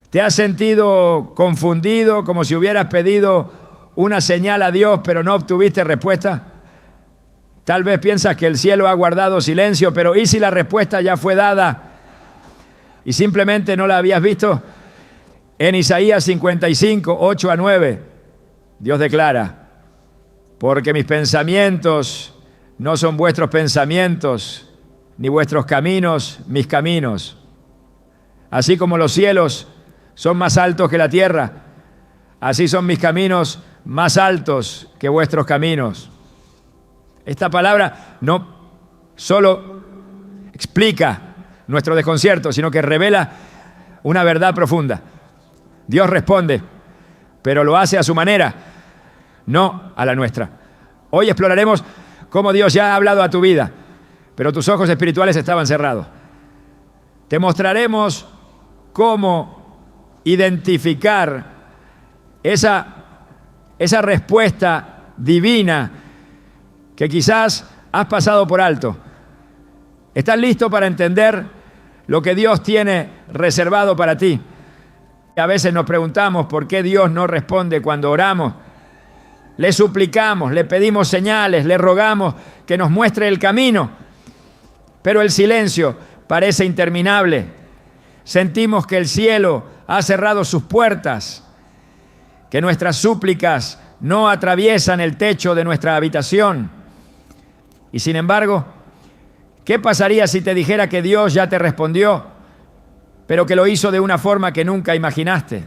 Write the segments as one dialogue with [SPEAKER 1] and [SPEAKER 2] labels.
[SPEAKER 1] ¿Te has sentido confundido, como si hubieras pedido una señal a Dios, pero no obtuviste respuesta? Tal vez piensas que el cielo ha guardado silencio, pero ¿y si la respuesta ya fue dada y simplemente no la habías visto? En Isaías 55, 8 a 9, Dios declara: porque mis pensamientos no son vuestros pensamientos, ni vuestros caminos mis caminos. Así como los cielos son más altos que la tierra, así son mis caminos más altos que vuestros caminos. Esta palabra no solo explica nuestro desconcierto, sino que revela una verdad profunda. Dios responde, pero lo hace a su manera, no a la nuestra. Hoy exploraremos cómo Dios ya ha hablado a tu vida, pero tus ojos espirituales estaban cerrados. Te mostraremos cómo identificar esa respuesta divina que quizás has pasado por alto. ¿Estás listo para entender lo que Dios tiene reservado para ti? A veces nos preguntamos por qué Dios no responde cuando oramos. Le suplicamos, le pedimos señales, le rogamos que nos muestre el camino, pero el silencio parece interminable. Sentimos que el cielo ha cerrado sus puertas, que nuestras súplicas no atraviesan el techo de nuestra habitación. Y sin embargo, ¿qué pasaría si te dijera que Dios ya te respondió, pero que lo hizo de una forma que nunca imaginaste?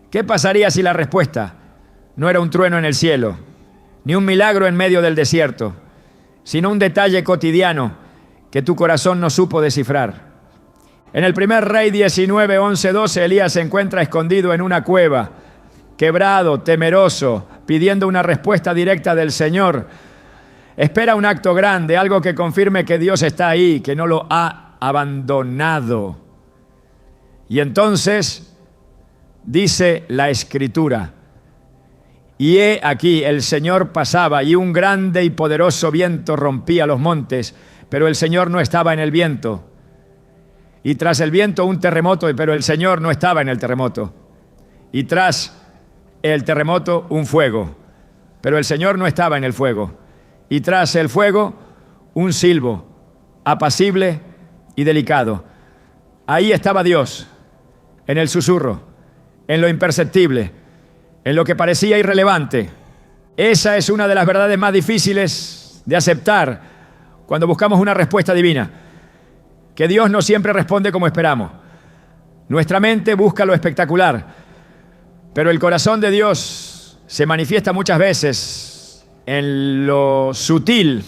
[SPEAKER 1] ¿Qué pasaría si la respuesta no era un trueno en el cielo, ni un milagro en medio del desierto, sino un detalle cotidiano que tu corazón no supo descifrar? En el primer Rey 19, 11, 12, Elías se encuentra escondido en una cueva, quebrado, temeroso, pidiendo una respuesta directa del Señor. Espera un acto grande, algo que confirme que Dios está ahí, que no lo ha abandonado. Y entonces dice la Escritura: y he aquí el Señor pasaba, y un grande y poderoso viento rompía los montes, pero el Señor no estaba en el viento. Y tras el viento un terremoto, pero el Señor no estaba en el terremoto. Y tras el terremoto un fuego, pero el Señor no estaba en el fuego. Y tras el fuego un silbo, apacible y delicado. Ahí estaba Dios, en el susurro, en lo imperceptible, en lo que parecía irrelevante. Esa es una de las verdades más difíciles de aceptar cuando buscamos una respuesta divina, que Dios no siempre responde como esperamos. Nuestra mente busca lo espectacular, pero el corazón de Dios se manifiesta muchas veces en lo sutil.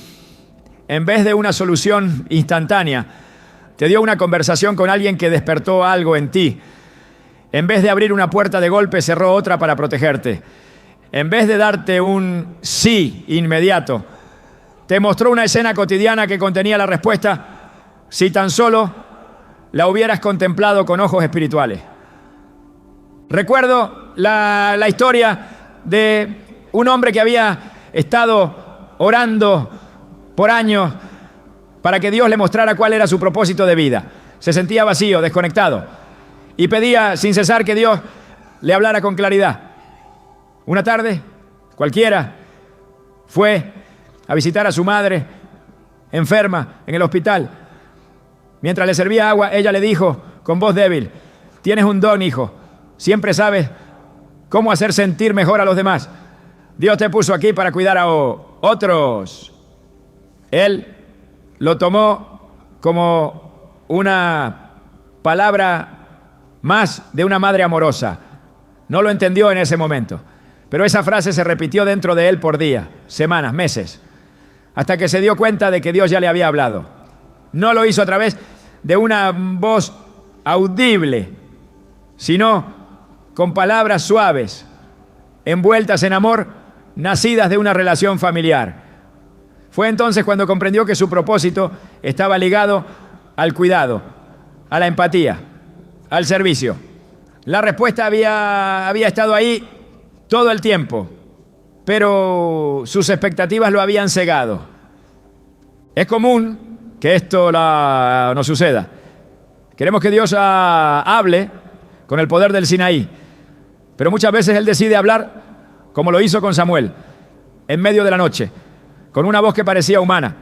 [SPEAKER 1] En vez de una solución instantánea, te dio una conversación con alguien que despertó algo en ti. En vez de abrir una puerta de golpe, cerró otra para protegerte. En vez de darte un sí inmediato, te mostró una escena cotidiana que contenía la respuesta si tan solo la hubieras contemplado con ojos espirituales. Recuerdo la historia de un hombre que había estado orando por años para que Dios le mostrara cuál era su propósito de vida. Se sentía vacío, desconectado, y pedía sin cesar que Dios le hablara con claridad. Una tarde, cualquiera, fue a visitar a su madre enferma en el hospital. Mientras le servía agua, ella le dijo con voz débil: tienes un don, hijo. Siempre sabes cómo hacer sentir mejor a los demás. Dios te puso aquí para cuidar a otros. Él lo tomó como una palabra más de una madre amorosa. No lo entendió en ese momento, pero esa frase se repitió dentro de él por días, semanas, meses, hasta que se dio cuenta de que Dios ya le había hablado. No lo hizo a través de una voz audible, sino con palabras suaves, envueltas en amor, nacidas de una relación familiar. Fue entonces cuando comprendió que su propósito estaba ligado al cuidado, a la empatía, al servicio. La respuesta había estado ahí todo el tiempo, pero sus expectativas lo habían cegado. Es común que esto no suceda. Queremos que Dios hable con el poder del Sinaí. Pero muchas veces Él decide hablar como lo hizo con Samuel, en medio de la noche, con una voz que parecía humana.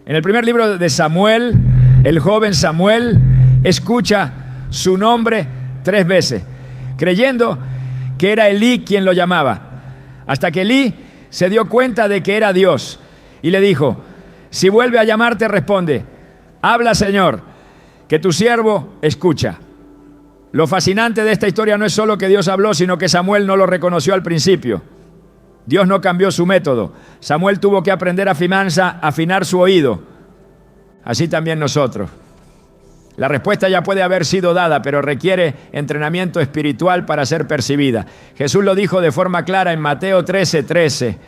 [SPEAKER 1] En el primer libro de Samuel, el joven Samuel escucha su nombre 3 veces, creyendo que era Elí quien lo llamaba, hasta que Elí se dio cuenta de que era Dios y le dijo: si vuelve a llamarte, responde: habla, Señor, que tu siervo escucha. Lo fascinante de esta historia no es solo que Dios habló, sino que Samuel no lo reconoció al principio. Dios no cambió su método. Samuel tuvo que aprender a afinar su oído. Así también nosotros. La respuesta ya puede haber sido dada, pero requiere entrenamiento espiritual para ser percibida. Jesús lo dijo de forma clara en Mateo 13:13.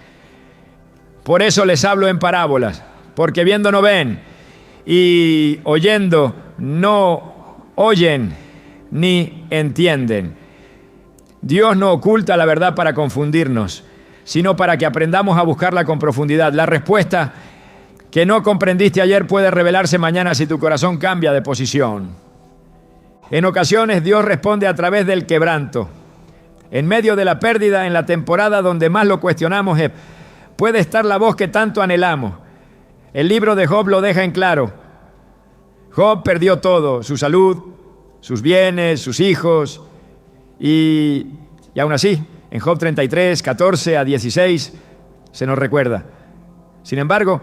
[SPEAKER 1] Por eso les hablo en parábolas, porque viendo no ven, y oyendo no oyen ni entienden. Dios no oculta la verdad para confundirnos, sino para que aprendamos a buscarla con profundidad. La respuesta que no comprendiste ayer puede revelarse mañana si tu corazón cambia de posición. En ocasiones Dios responde a través del quebranto. En medio de la pérdida, en la temporada donde más lo cuestionamos, puede estar la voz que tanto anhelamos. El libro de Job lo deja en claro. Job perdió todo: su salud, sus bienes, sus hijos, y aún así, en Job 33, 14 a 16, se nos recuerda. Sin embargo,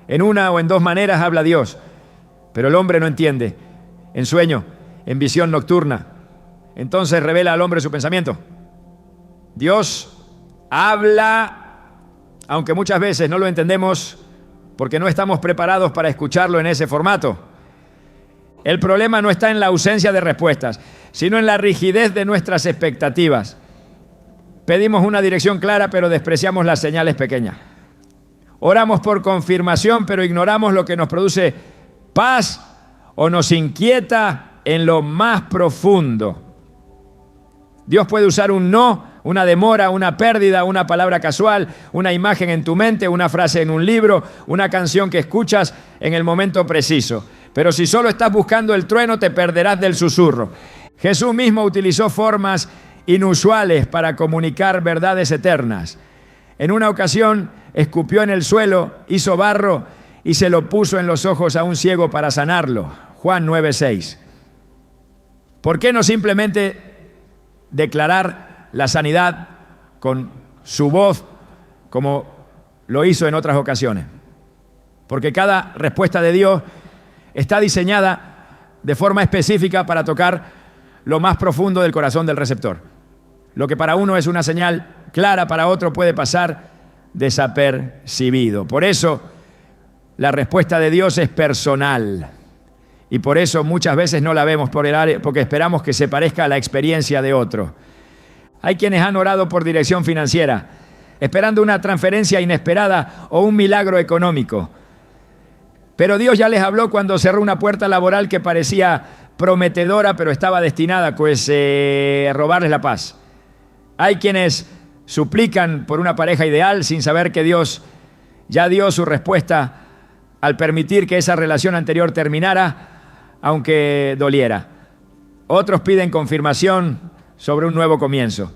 [SPEAKER 1] en una o en 2 maneras habla Dios, pero el hombre no entiende. En sueño, en visión nocturna. Entonces revela al hombre su pensamiento. Dios habla, aunque muchas veces no lo entendemos porque no estamos preparados para escucharlo en ese formato. El problema no está en la ausencia de respuestas, sino en la rigidez de nuestras expectativas. Pedimos una dirección clara, pero despreciamos las señales pequeñas. Oramos por confirmación, pero ignoramos lo que nos produce paz o nos inquieta en lo más profundo. Dios puede usar un no, una demora, una pérdida, una palabra casual, una imagen en tu mente, una frase en un libro, una canción que escuchas en el momento preciso. Pero si solo estás buscando el trueno, te perderás del susurro. Jesús mismo utilizó formas inusuales para comunicar verdades eternas. En una ocasión, escupió en el suelo, hizo barro y se lo puso en los ojos a un ciego para sanarlo. Juan 9:6. ¿Por qué no simplemente declarar la sanidad con su voz como lo hizo en otras ocasiones? Porque cada respuesta de Dios está diseñada de forma específica para tocar lo más profundo del corazón del receptor. Lo que para uno es una señal clara, para otro puede pasar desapercibido. Por eso, la respuesta de Dios es personal. Y por eso muchas veces no la vemos porque esperamos que se parezca a la experiencia de otro. Hay quienes han orado por dirección financiera, esperando una transferencia inesperada o un milagro económico. Pero Dios ya les habló cuando cerró una puerta laboral que parecía prometedora, pero estaba destinada a robarles la paz. Hay quienes suplican por una pareja ideal sin saber que Dios ya dio su respuesta al permitir que esa relación anterior terminara, aunque doliera. Otros piden confirmación sobre un nuevo comienzo,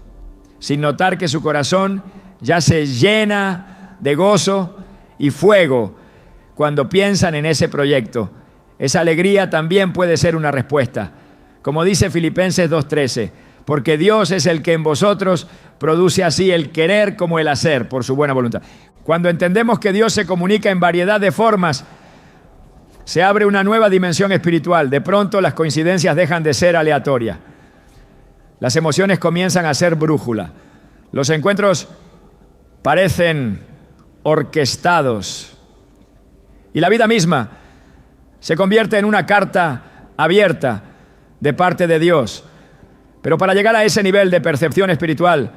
[SPEAKER 1] sin notar que su corazón ya se llena de gozo y fuego cuando piensan en ese proyecto. Esa alegría también puede ser una respuesta. Como dice Filipenses 2:13, porque Dios es el que en vosotros produce así el querer como el hacer por su buena voluntad. Cuando entendemos que Dios se comunica en variedad de formas, se abre una nueva dimensión espiritual. De pronto las coincidencias dejan de ser aleatorias. Las emociones comienzan a ser brújula. Los encuentros parecen orquestados. Y la vida misma se convierte en una carta abierta de parte de Dios. Pero para llegar a ese nivel de percepción espiritual,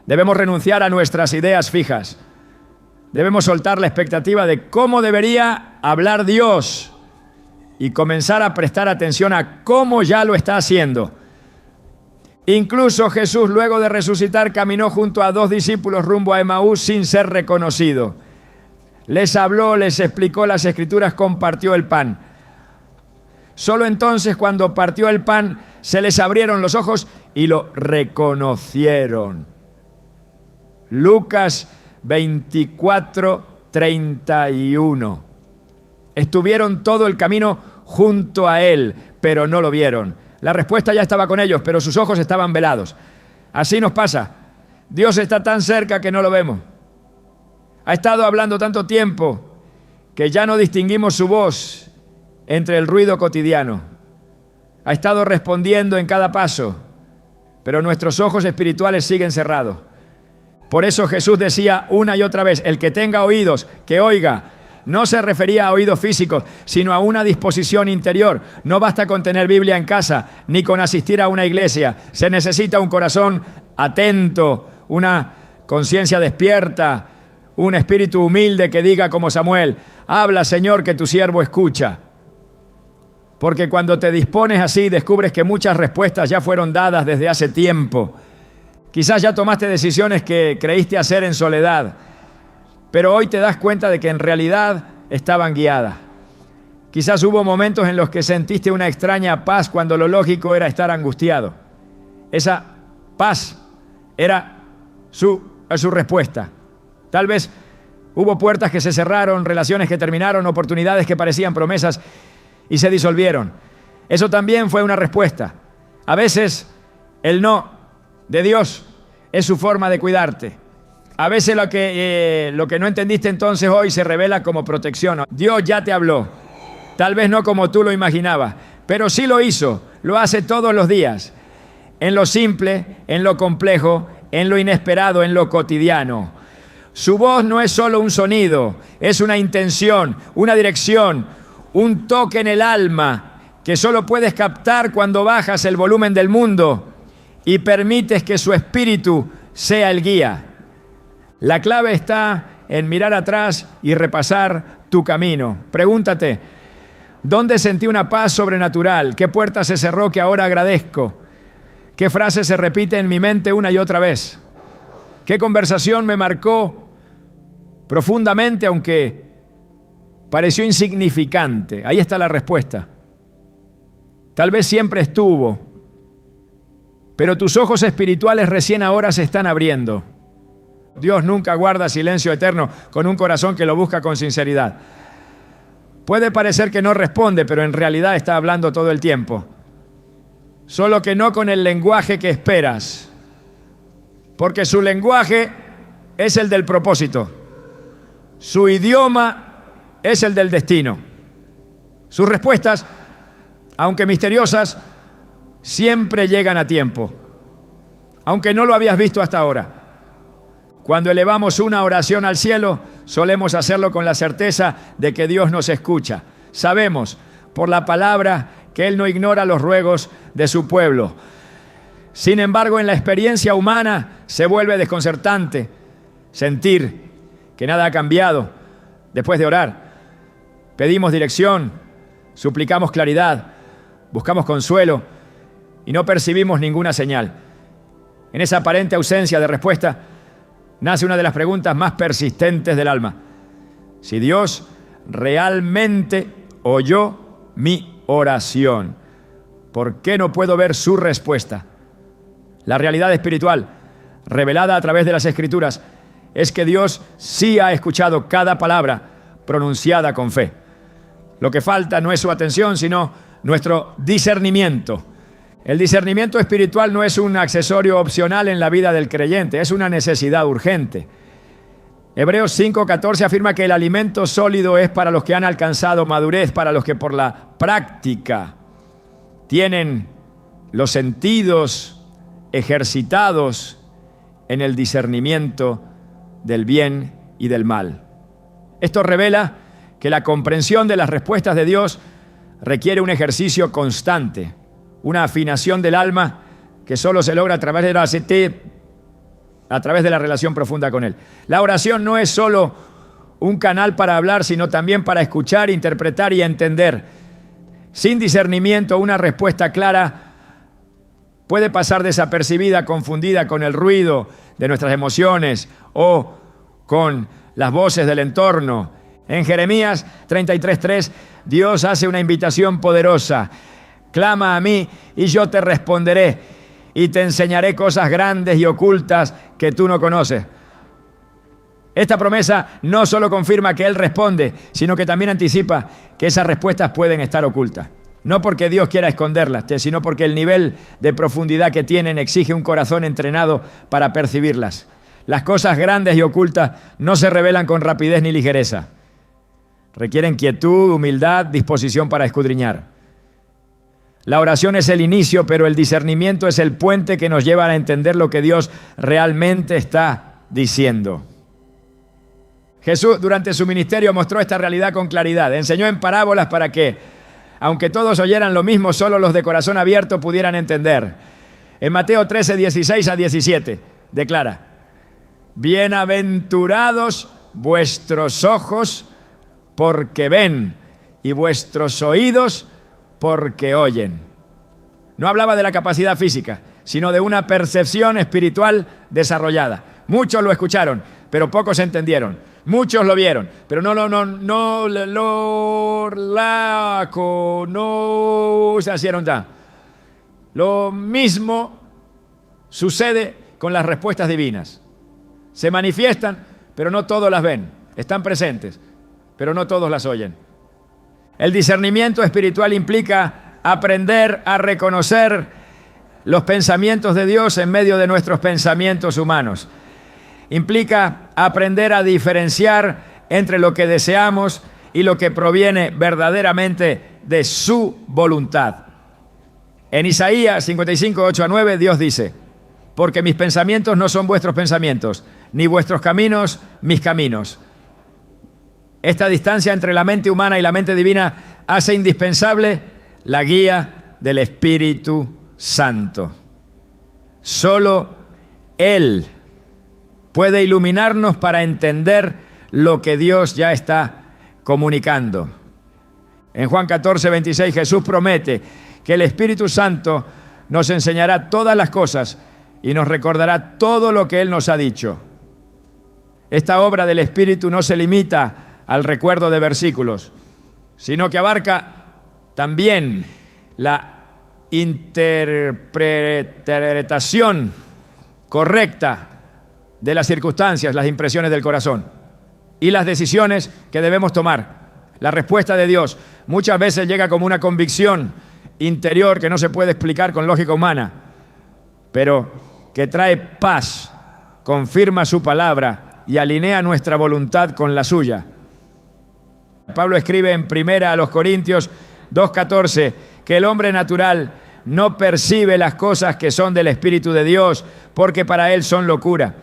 [SPEAKER 1] debemos renunciar a nuestras ideas fijas. Debemos soltar la expectativa de cómo debería hablar Dios y comenzar a prestar atención a cómo ya lo está haciendo. Incluso Jesús, luego de resucitar, caminó junto a 2 discípulos rumbo a Emaús sin ser reconocido. Les habló, les explicó las Escrituras, compartió el pan. Solo entonces, cuando partió el pan, se les abrieron los ojos y lo reconocieron. Lucas 24:31. Estuvieron todo el camino junto a él, pero no lo vieron. La respuesta ya estaba con ellos, pero sus ojos estaban velados. Así nos pasa. Dios está tan cerca que no lo vemos. Ha estado hablando tanto tiempo que ya no distinguimos su voz entre el ruido cotidiano. Ha estado respondiendo en cada paso, pero nuestros ojos espirituales siguen cerrados. Por eso Jesús decía una y otra vez, el que tenga oídos, que oiga. No se refería a oídos físicos, sino a una disposición interior. No basta con tener Biblia en casa, ni con asistir a una iglesia. Se necesita un corazón atento, una conciencia despierta, un espíritu humilde que diga como Samuel, habla, Señor, que tu siervo escucha. Porque cuando te dispones así, descubres que muchas respuestas ya fueron dadas desde hace tiempo. Quizás ya tomaste decisiones que creíste hacer en soledad, pero hoy te das cuenta de que en realidad estaban guiadas. Quizás hubo momentos en los que sentiste una extraña paz cuando lo lógico era estar angustiado. Esa paz era su respuesta. Tal vez hubo puertas que se cerraron, relaciones que terminaron, oportunidades que parecían promesas y se disolvieron. Eso también fue una respuesta. A veces el no de Dios es su forma de cuidarte. A veces lo que no entendiste entonces hoy se revela como protección. Dios ya te habló, tal vez no como tú lo imaginabas, pero sí lo hizo, lo hace todos los días, en lo simple, en lo complejo, en lo inesperado, en lo cotidiano. Su voz no es solo un sonido, es una intención, una dirección, un toque en el alma que solo puedes captar cuando bajas el volumen del mundo y permites que su espíritu sea el guía. La clave está en mirar atrás y repasar tu camino. Pregúntate, ¿dónde sentí una paz sobrenatural? ¿Qué puerta se cerró que ahora agradezco? ¿Qué frase se repite en mi mente una y otra vez? ¿Qué conversación me marcó profundamente, aunque pareció insignificante? Ahí está la respuesta. Tal vez siempre estuvo, pero tus ojos espirituales recién ahora se están abriendo. Dios nunca guarda silencio eterno con un corazón que lo busca con sinceridad. Puede parecer que no responde, pero en realidad está hablando todo el tiempo. Solo que no con el lenguaje que esperas, porque su lenguaje es el del propósito. Su idioma es el del destino. Sus respuestas, aunque misteriosas, siempre llegan a tiempo, aunque no lo habías visto hasta ahora. Cuando elevamos una oración al cielo, solemos hacerlo con la certeza de que Dios nos escucha. Sabemos por la palabra que Él no ignora los ruegos de su pueblo. Sin embargo, en la experiencia humana se vuelve desconcertante sentir que nada ha cambiado después de orar. Pedimos dirección, suplicamos claridad, buscamos consuelo y no percibimos ninguna señal. En esa aparente ausencia de respuesta, nace una de las preguntas más persistentes del alma. Si Dios realmente oyó mi oración, ¿por qué no puedo ver su respuesta? La realidad espiritual, revelada a través de las Escrituras, es que Dios sí ha escuchado cada palabra pronunciada con fe. Lo que falta no es su atención, sino nuestro discernimiento. El discernimiento espiritual no es un accesorio opcional en la vida del creyente, es una necesidad urgente. Hebreos 5:14 afirma que el alimento sólido es para los que han alcanzado madurez, para los que por la práctica tienen los sentidos ejercitados en el discernimiento del bien y del mal. Esto revela que la comprensión de las respuestas de Dios requiere un ejercicio constante, una afinación del alma que solo se logra a través de la relación profunda con Él. La oración no es solo un canal para hablar, sino también para escuchar, interpretar y entender. Sin discernimiento, una respuesta clara puede pasar desapercibida, confundida con el ruido de nuestras emociones o con las voces del entorno En Jeremías 33:3, Dios hace una invitación poderosa. Clama a mí y yo te responderé y te enseñaré cosas grandes y ocultas que tú no conoces. Esta promesa no solo confirma que Él responde, sino que también anticipa que esas respuestas pueden estar ocultas. No porque Dios quiera esconderlas, sino porque el nivel de profundidad que tienen exige un corazón entrenado para percibirlas. Las cosas grandes y ocultas no se revelan con rapidez ni ligereza. Requieren quietud, humildad, disposición para escudriñar. La oración es el inicio, pero el discernimiento es el puente que nos lleva a entender lo que Dios realmente está diciendo. Jesús durante su ministerio mostró esta realidad con claridad. Enseñó en parábolas para que, aunque todos oyeran lo mismo, solo los de corazón abierto pudieran entender. En Mateo 13, 16 a 17, declara: bienaventurados vuestros ojos porque ven y vuestros oídos porque oyen. No hablaba de la capacidad física, sino de una percepción espiritual desarrollada. Muchos lo escucharon, pero pocos entendieron. Muchos lo vieron, pero no se hicieron nada. Lo mismo sucede con las respuestas divinas. Se manifiestan, pero no todos las ven. Están presentes, pero no todos las oyen. El discernimiento espiritual implica aprender a reconocer los pensamientos de Dios en medio de nuestros pensamientos humanos. Implica aprender a diferenciar entre lo que deseamos y lo que proviene verdaderamente de su voluntad. En Isaías 55, 8 a 9, Dios dice: porque mis pensamientos no son vuestros pensamientos, ni vuestros caminos mis caminos. Esta distancia entre la mente humana y la mente divina hace indispensable la guía del Espíritu Santo. Solo Él puede iluminarnos para entender lo que Dios ya está comunicando. En Juan 14, 26, Jesús promete que el Espíritu Santo nos enseñará todas las cosas y nos recordará todo lo que Él nos ha dicho. Esta obra del Espíritu no se limita al recuerdo de versículos, sino que abarca también la interpretación correcta de las circunstancias, las impresiones del corazón y las decisiones que debemos tomar. La respuesta de Dios muchas veces llega como una convicción interior que no se puede explicar con lógica humana, pero que trae paz, confirma su palabra y alinea nuestra voluntad con la suya. Pablo escribe en 1 Corintios 2:14 que el hombre natural no percibe las cosas que son del Espíritu de Dios, porque para él son locura.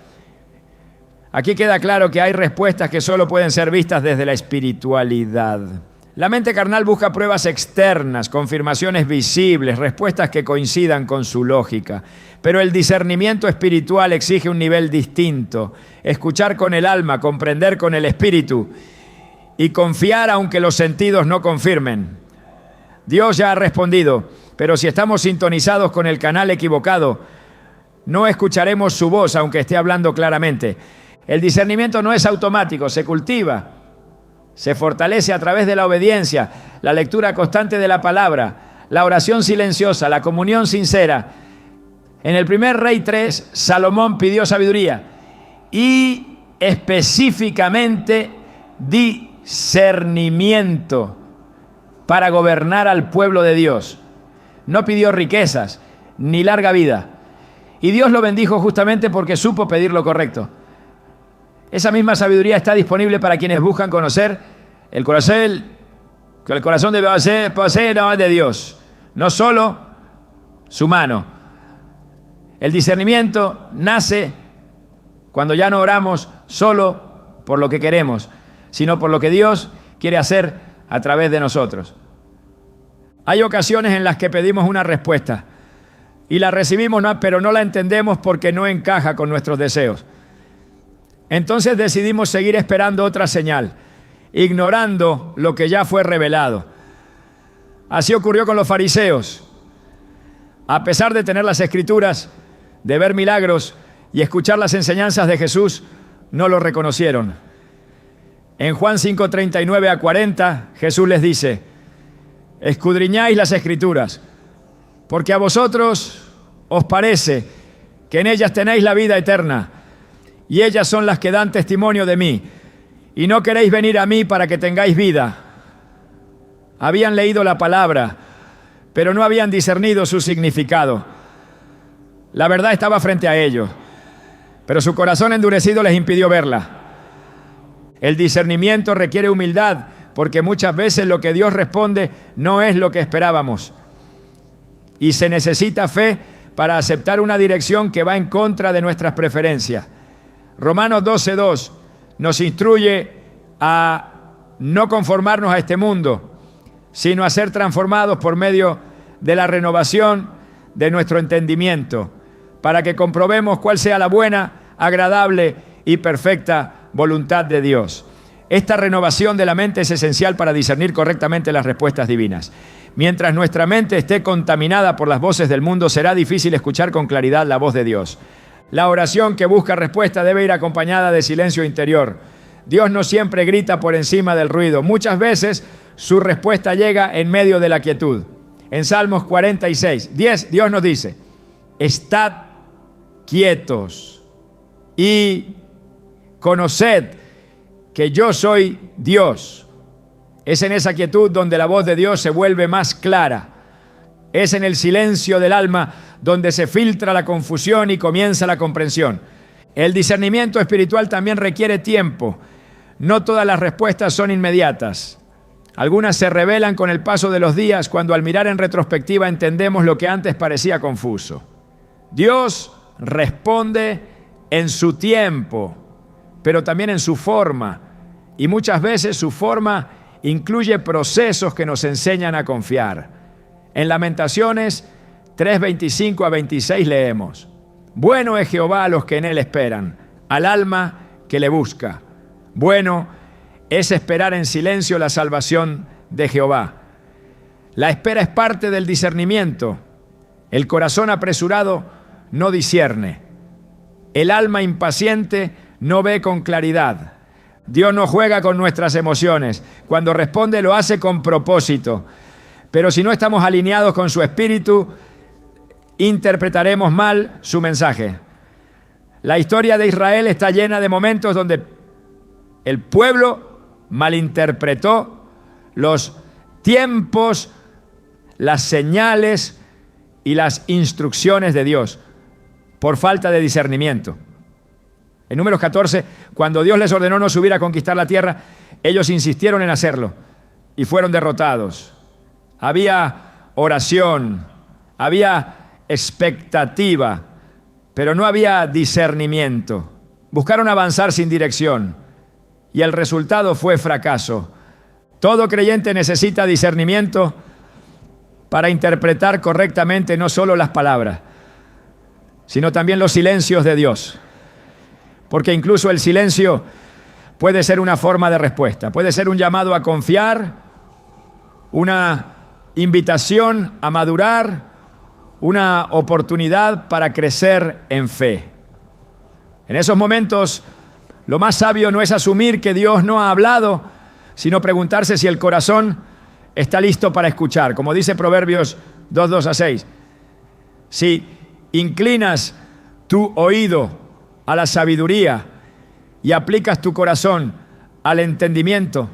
[SPEAKER 1] Aquí queda claro que hay respuestas que solo pueden ser vistas desde la espiritualidad. La mente carnal busca pruebas externas, confirmaciones visibles, respuestas que coincidan con su lógica. Pero el discernimiento espiritual exige un nivel distinto. Escuchar con el alma, comprender con el espíritu y confiar aunque los sentidos no confirmen. Dios ya ha respondido, pero si estamos sintonizados con el canal equivocado, no escucharemos su voz aunque esté hablando claramente. El discernimiento no es automático, se cultiva, se fortalece a través de la obediencia, la lectura constante de la palabra, la oración silenciosa, la comunión sincera. En el primer Rey 3, Salomón pidió sabiduría y específicamente discernimiento para gobernar al pueblo de Dios. No pidió riquezas ni larga vida. Y Dios lo bendijo justamente porque supo pedir lo correcto. Esa misma sabiduría está disponible para quienes buscan conocer el corazón de de Dios, no solo su mano. El discernimiento nace cuando ya no oramos solo por lo que queremos, sino por lo que Dios quiere hacer a través de nosotros. Hay ocasiones en las que pedimos una respuesta y la recibimos, pero no la entendemos porque no encaja con nuestros deseos. Entonces decidimos seguir esperando otra señal, ignorando lo que ya fue revelado. Así ocurrió con los fariseos. A pesar de tener las escrituras, de ver milagros y escuchar las enseñanzas de Jesús, no lo reconocieron. En Juan 5:39 a 40, Jesús les dice: escudriñáis las Escrituras, porque a vosotros os parece que en ellas tenéis la vida eterna, y ellas son las que dan testimonio de mí, y no queréis venir a mí para que tengáis vida. Habían leído la palabra, pero no habían discernido su significado. La verdad estaba frente a ellos, pero su corazón endurecido les impidió verla. El discernimiento requiere humildad, porque muchas veces lo que Dios responde no es lo que esperábamos. Y se necesita fe para aceptar una dirección que va en contra de nuestras preferencias. Romanos 12:2 nos instruye a no conformarnos a este mundo, sino a ser transformados por medio de la renovación de nuestro entendimiento, para que comprobemos cuál sea la buena, agradable y perfecta voluntad de Dios. Esta renovación de la mente es esencial para discernir correctamente las respuestas divinas. Mientras nuestra mente esté contaminada por las voces del mundo, será difícil escuchar con claridad la voz de Dios. La oración que busca respuesta debe ir acompañada de silencio interior. Dios no siempre grita por encima del ruido. Muchas veces su respuesta llega en medio de la quietud. En Salmos 46:10, Dios nos dice: estad quietos y conoced que yo soy Dios. Es en esa quietud donde la voz de Dios se vuelve más clara. Es en el silencio del alma donde se filtra la confusión y comienza la comprensión. El discernimiento espiritual también requiere tiempo. No todas las respuestas son inmediatas. Algunas se revelan con el paso de los días, cuando al mirar en retrospectiva entendemos lo que antes parecía confuso. Dios responde en su tiempo, pero también en su forma. Y muchas veces su forma incluye procesos que nos enseñan a confiar. En Lamentaciones 3:25 a 26 leemos: bueno es Jehová a los que en él esperan, al alma que le busca. Bueno es esperar en silencio la salvación de Jehová. La espera es parte del discernimiento. El corazón apresurado no discierne. El alma impaciente no ve con claridad. Dios no juega con nuestras emociones. Cuando responde lo hace con propósito. Pero si no estamos alineados con su espíritu, interpretaremos mal su mensaje. La historia de Israel está llena de momentos donde el pueblo malinterpretó los tiempos, las señales y las instrucciones de Dios por falta de discernimiento. En Números 14, cuando Dios les ordenó no subir a conquistar la tierra, ellos insistieron en hacerlo y fueron derrotados. Había oración, había expectativa, pero no había discernimiento. Buscaron avanzar sin dirección y el resultado fue fracaso. Todo creyente necesita discernimiento para interpretar correctamente no solo las palabras, sino también los silencios de Dios. Porque incluso el silencio puede ser una forma de respuesta, puede ser un llamado a confiar, una invitación a madurar, una oportunidad para crecer en fe. En esos momentos, lo más sabio no es asumir que Dios no ha hablado, sino preguntarse si el corazón está listo para escuchar. Como dice Proverbios 2:2-6, si inclinas tu oído a la sabiduría y aplicas tu corazón al entendimiento,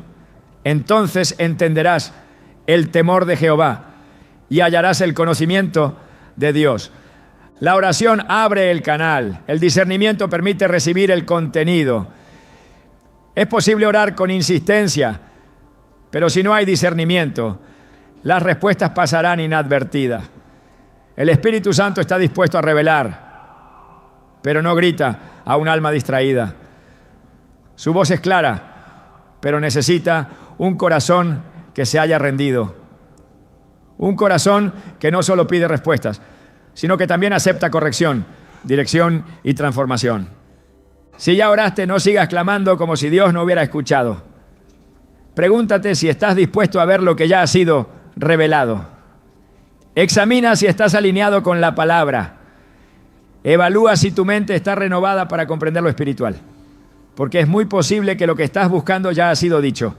[SPEAKER 1] entonces entenderás el temor de Jehová y hallarás el conocimiento de Dios. La oración abre el canal, el discernimiento permite recibir el contenido. Es posible orar con insistencia, pero si no hay discernimiento, las respuestas pasarán inadvertidas. El Espíritu Santo está dispuesto a revelar, pero no grita a un alma distraída. Su voz es clara, pero necesita un corazón que se haya rendido. Un corazón que no solo pide respuestas, sino que también acepta corrección, dirección y transformación. Si ya oraste, no sigas clamando como si Dios no hubiera escuchado. Pregúntate si estás dispuesto a ver lo que ya ha sido revelado. Examina si estás alineado con la palabra. Evalúa si tu mente está renovada para comprender lo espiritual. porque es muy posible que lo que estás buscando ya ha sido dicho,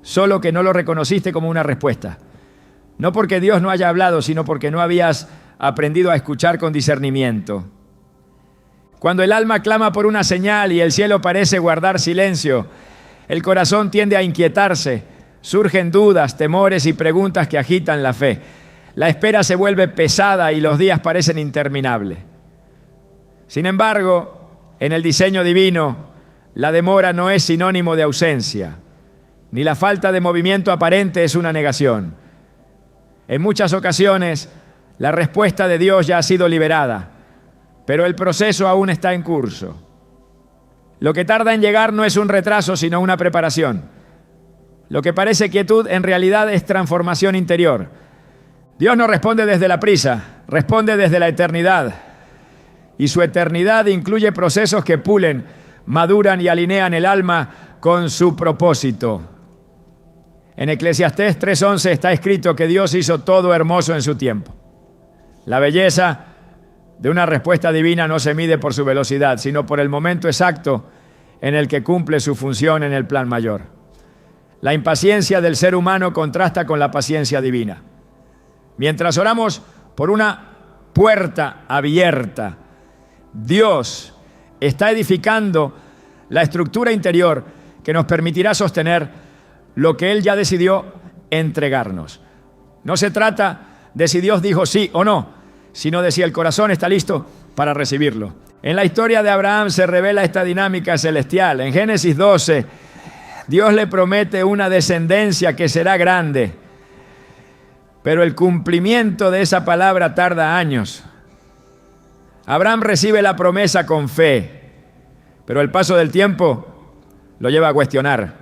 [SPEAKER 1] solo que no lo reconociste como una respuesta. No porque Dios no haya hablado, sino porque no habías aprendido a escuchar con discernimiento. Cuando el alma clama por una señal y el cielo parece guardar silencio, el corazón tiende a inquietarse, surgen dudas, temores y preguntas que agitan la fe. La espera se vuelve pesada y los días parecen interminables. Sin embargo, en el diseño divino, la demora no es sinónimo de ausencia, ni la falta de movimiento aparente es una negación. En muchas ocasiones, la respuesta de Dios ya ha sido liberada, pero el proceso aún está en curso. Lo que tarda en llegar no es un retraso, sino una preparación. Lo que parece quietud en realidad es transformación interior. Dios no responde desde la prisa, responde desde la eternidad. Y su eternidad incluye procesos que pulen, maduran y alinean el alma con su propósito. En Eclesiastés 3:11 está escrito que Dios hizo todo hermoso en su tiempo. La belleza de una respuesta divina no se mide por su velocidad, sino por el momento exacto en el que cumple su función en el plan mayor. La impaciencia del ser humano contrasta con la paciencia divina. Mientras oramos por una puerta abierta, Dios está edificando la estructura interior que nos permitirá sostener lo que Él ya decidió entregarnos. No se trata de si Dios dijo sí o no, sino de si el corazón está listo para recibirlo. En la historia de Abraham se revela esta dinámica celestial. En Génesis 12, Dios le promete una descendencia que será grande, pero el cumplimiento de esa palabra tarda años. Abraham recibe la promesa con fe, pero el paso del tiempo lo lleva a cuestionar.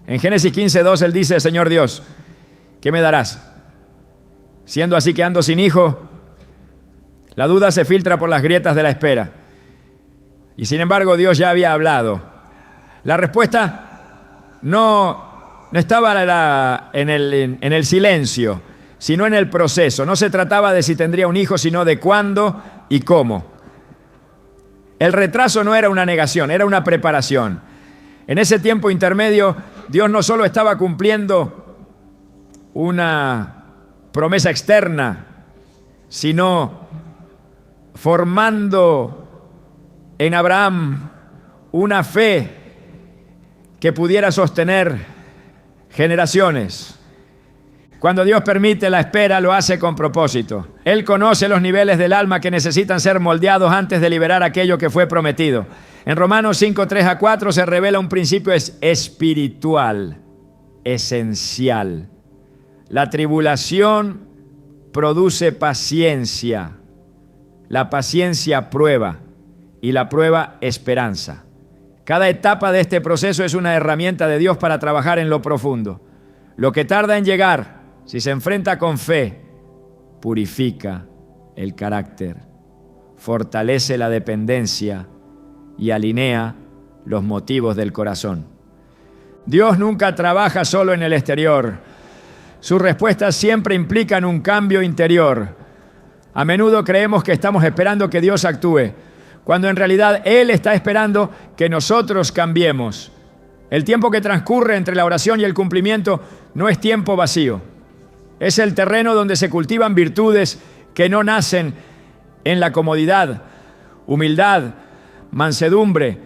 [SPEAKER 1] En Génesis 15:2 él dice: Señor Dios, ¿qué me darás? Siendo así que ando sin hijo, la duda se filtra por las grietas de la espera. Y sin embargo Dios ya había hablado. La respuesta no estaba en el silencio, sino en el proceso. No se trataba de si tendría un hijo, sino de cuándo y cómo. El retraso no era una negación, era una preparación. En ese tiempo intermedio, Dios no solo estaba cumpliendo una promesa externa, sino formando en Abraham una fe que pudiera sostener generaciones. Cuando Dios permite la espera, lo hace con propósito. Él conoce los niveles del alma que necesitan ser moldeados antes de liberar aquello que fue prometido. En Romanos 5:3-4 se revela un principio espiritual, esencial. La tribulación produce paciencia, la paciencia prueba y la prueba esperanza. Cada etapa de este proceso es una herramienta de Dios para trabajar en lo profundo. Lo que tarda en llegar, si se enfrenta con fe, purifica el carácter, fortalece la dependencia y alinea los motivos del corazón. Dios nunca trabaja solo en el exterior. Sus respuestas siempre implican un cambio interior. A menudo creemos que estamos esperando que Dios actúe, cuando en realidad Él está esperando que nosotros cambiemos. El tiempo que transcurre entre la oración y el cumplimiento no es tiempo vacío. Es el terreno donde se cultivan virtudes que no nacen en la comodidad: humildad, mansedumbre,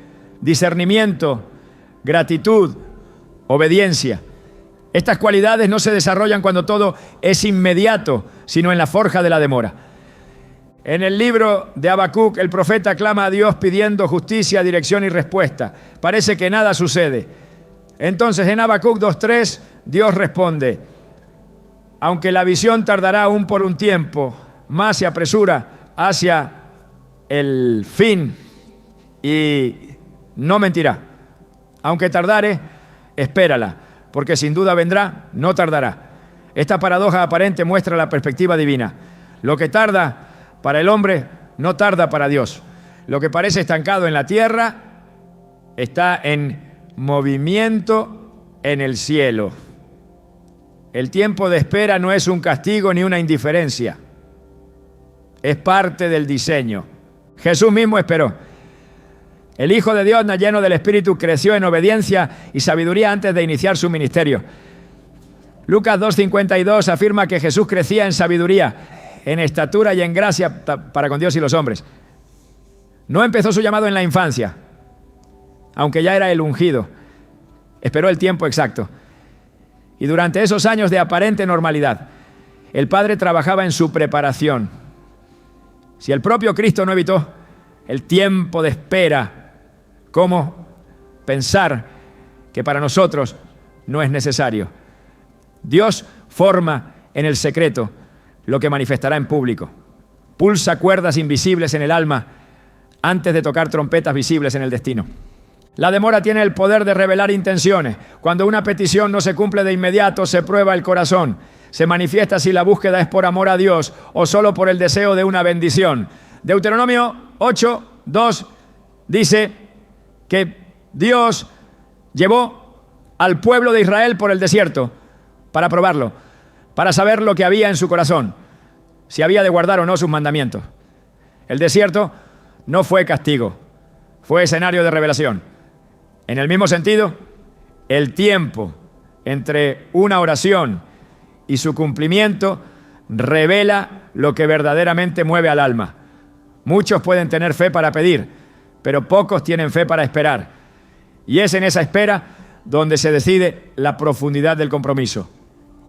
[SPEAKER 1] discernimiento, gratitud, obediencia. Estas cualidades no se desarrollan cuando todo es inmediato, sino en la forja de la demora. En el libro de Habacuc, el profeta clama a Dios pidiendo justicia, dirección y respuesta. Parece que nada sucede. Entonces en Habacuc 2:3, Dios responde: aunque la visión tardará aún por un tiempo, más se apresura hacia el fin y no mentirá. Aunque tardare, espérala, porque sin duda vendrá, no tardará. Esta paradoja aparente muestra la perspectiva divina. Lo que tarda para el hombre, no tarda para Dios. Lo que parece estancado en la tierra, está en movimiento en el cielo. El tiempo de espera no es un castigo ni una indiferencia. Es parte del diseño. Jesús mismo esperó. El Hijo de Dios, lleno del Espíritu, creció en obediencia y sabiduría antes de iniciar su ministerio. Lucas 2:52 afirma que Jesús crecía en sabiduría, en estatura y en gracia para con Dios y los hombres. No empezó su llamado en la infancia, aunque ya era el ungido. Esperó el tiempo exacto. Y durante esos años de aparente normalidad, el Padre trabajaba en su preparación. Si el propio Cristo no evitó el tiempo de espera, ¿cómo pensar que para nosotros no es necesario? Dios forma en el secreto lo que manifestará en público. Pulsa cuerdas invisibles en el alma antes de tocar trompetas visibles en el destino. La demora tiene el poder de revelar intenciones. Cuando una petición no se cumple de inmediato, se prueba el corazón. Se manifiesta si la búsqueda es por amor a Dios o solo por el deseo de una bendición. Deuteronomio 8:2 dice que Dios llevó al pueblo de Israel por el desierto para probarlo, para saber lo que había en su corazón, si había de guardar o no sus mandamientos. El desierto no fue castigo, fue escenario de revelación. En el mismo sentido, el tiempo entre una oración y su cumplimiento revela lo que verdaderamente mueve al alma. Muchos pueden tener fe para pedir, pero pocos tienen fe para esperar. Y es en esa espera donde se decide la profundidad del compromiso.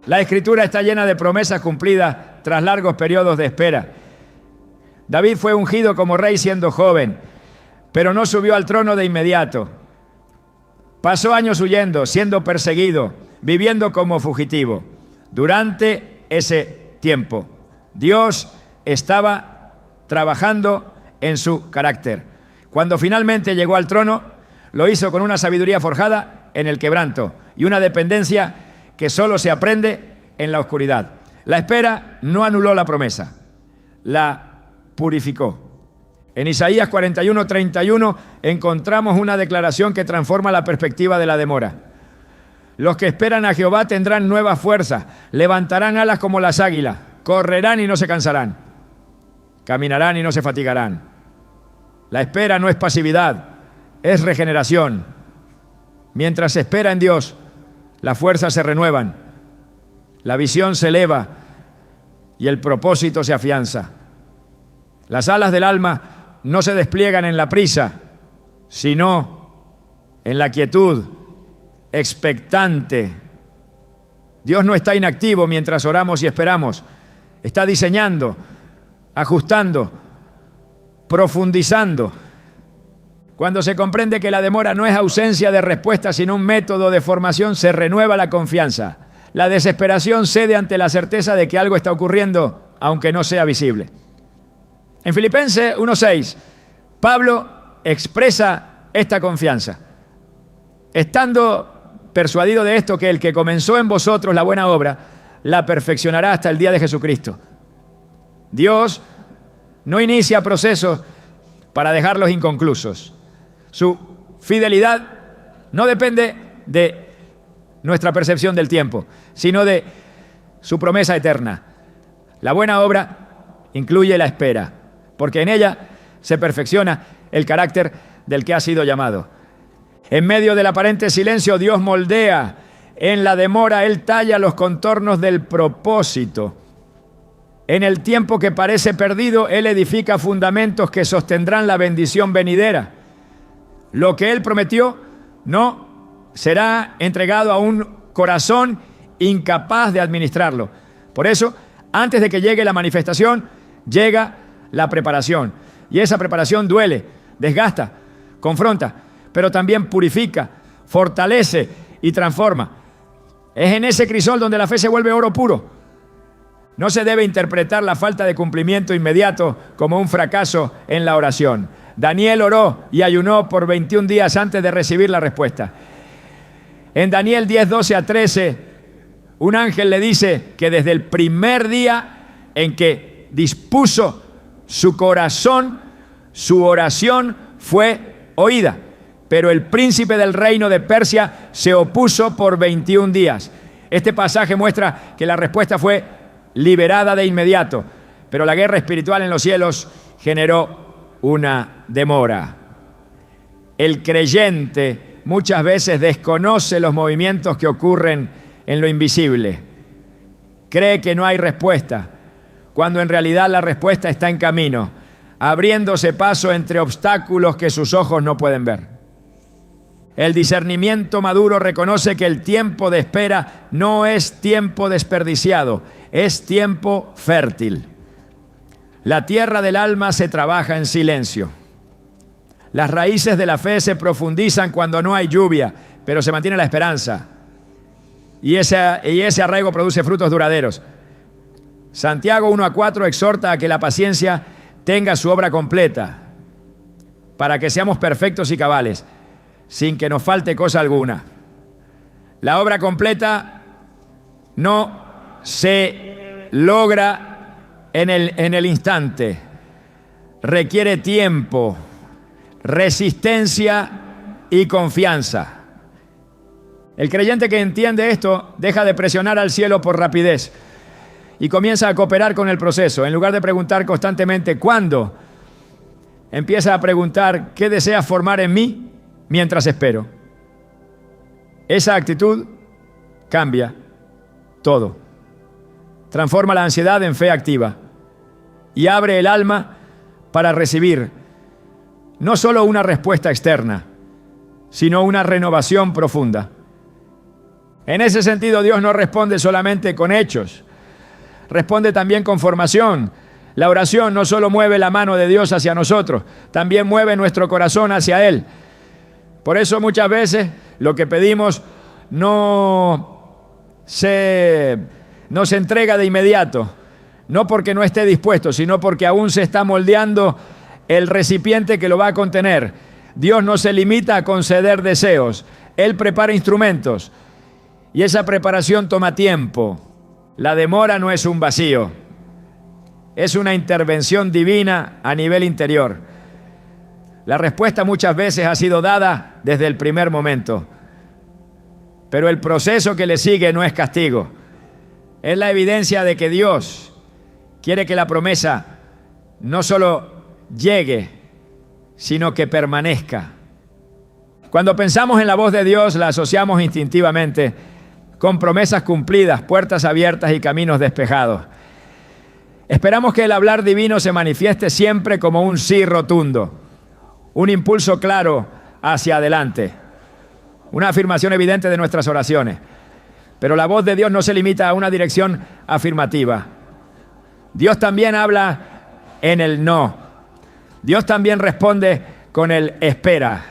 [SPEAKER 1] La Escritura está llena de promesas cumplidas tras largos periodos de espera. David fue ungido como rey siendo joven, pero no subió al trono de inmediato. Pasó años huyendo, siendo perseguido, viviendo como fugitivo. Durante ese tiempo, Dios estaba trabajando en su carácter. Cuando finalmente llegó al trono, lo hizo con una sabiduría forjada en el quebranto y una dependencia que solo se aprende en la oscuridad. La espera no anuló la promesa, la purificó. En Isaías 41:31 encontramos una declaración que transforma la perspectiva de la demora. Los que esperan a Jehová tendrán nuevas fuerzas, levantarán alas como las águilas, correrán y no se cansarán, caminarán y no se fatigarán. La espera no es pasividad, es regeneración. Mientras se espera en Dios, las fuerzas se renuevan, la visión se eleva y el propósito se afianza. Las alas del alma no se despliegan en la prisa, sino en la quietud, expectante. Dios no está inactivo mientras oramos y esperamos. Está diseñando, ajustando, profundizando. Cuando se comprende que la demora no es ausencia de respuesta, sino un método de formación, se renueva la confianza. La desesperación cede ante la certeza de que algo está ocurriendo, aunque no sea visible. En Filipenses 1:6, Pablo expresa esta confianza. Estando persuadido de esto, que el que comenzó en vosotros la buena obra, la perfeccionará hasta el día de Jesucristo. Dios no inicia procesos para dejarlos inconclusos. Su fidelidad no depende de nuestra percepción del tiempo, sino de su promesa eterna. La buena obra incluye la espera, porque en ella se perfecciona el carácter del que ha sido llamado. En medio del aparente silencio, Dios moldea. En la demora, Él talla los contornos del propósito. En el tiempo que parece perdido, Él edifica fundamentos que sostendrán la bendición venidera. Lo que Él prometió no será entregado a un corazón incapaz de administrarlo. Por eso, antes de que llegue la manifestación, llega la preparación. Y esa preparación duele, desgasta, confronta, pero también purifica, fortalece y transforma. Es en ese crisol donde la fe se vuelve oro puro. No se debe interpretar la falta de cumplimiento inmediato como un fracaso en la oración. Daniel oró y ayunó por 21 días antes de recibir la respuesta. En Daniel 10:12-13, un ángel le dice que desde el primer día en que dispuso su corazón, su oración fue oída. Pero el príncipe del reino de Persia se opuso por 21 días. Este pasaje muestra que la respuesta fue liberada de inmediato, pero la guerra espiritual en los cielos generó una demora. El creyente muchas veces desconoce los movimientos que ocurren en lo invisible. Cree que no hay respuesta, cuando en realidad la respuesta está en camino, abriéndose paso entre obstáculos que sus ojos no pueden ver. El discernimiento maduro reconoce que el tiempo de espera no es tiempo desperdiciado, es tiempo fértil. La tierra del alma se trabaja en silencio. Las raíces de la fe se profundizan cuando no hay lluvia, pero se mantiene la esperanza. Y ese arraigo produce frutos duraderos. Santiago 1:4 exhorta a que la paciencia tenga su obra completa, para que seamos perfectos y cabales, sin que nos falte cosa alguna. La obra completa no se logra en el instante. Requiere tiempo, resistencia y confianza. El creyente que entiende esto deja de presionar al cielo por rapidez y comienza a cooperar con el proceso. En lugar de preguntar constantemente ¿cuándo?, empieza a preguntar ¿qué desea formar en mí mientras espero? Esa actitud cambia todo. Transforma la ansiedad en fe activa y abre el alma para recibir no solo una respuesta externa, sino una renovación profunda. En ese sentido, Dios no responde solamente con hechos, responde también con formación. La oración no solo mueve la mano de Dios hacia nosotros, también mueve nuestro corazón hacia Él. Por eso muchas veces lo que pedimos no se entrega de inmediato, no porque no esté dispuesto, sino porque aún se está moldeando el recipiente que lo va a contener. Dios no se limita a conceder deseos, Él prepara instrumentos y esa preparación toma tiempo. La demora no es un vacío, es una intervención divina a nivel interior. La respuesta muchas veces ha sido dada desde el primer momento, pero el proceso que le sigue no es castigo. Es la evidencia de que Dios quiere que la promesa no solo llegue, sino que permanezca. Cuando pensamos en la voz de Dios, la asociamos instintivamente con promesas cumplidas, puertas abiertas y caminos despejados. Esperamos que el hablar divino se manifieste siempre como un sí rotundo, un impulso claro hacia adelante, una afirmación evidente de nuestras oraciones. Pero la voz de Dios no se limita a una dirección afirmativa. Dios también habla en el no. Dios también responde con el espera.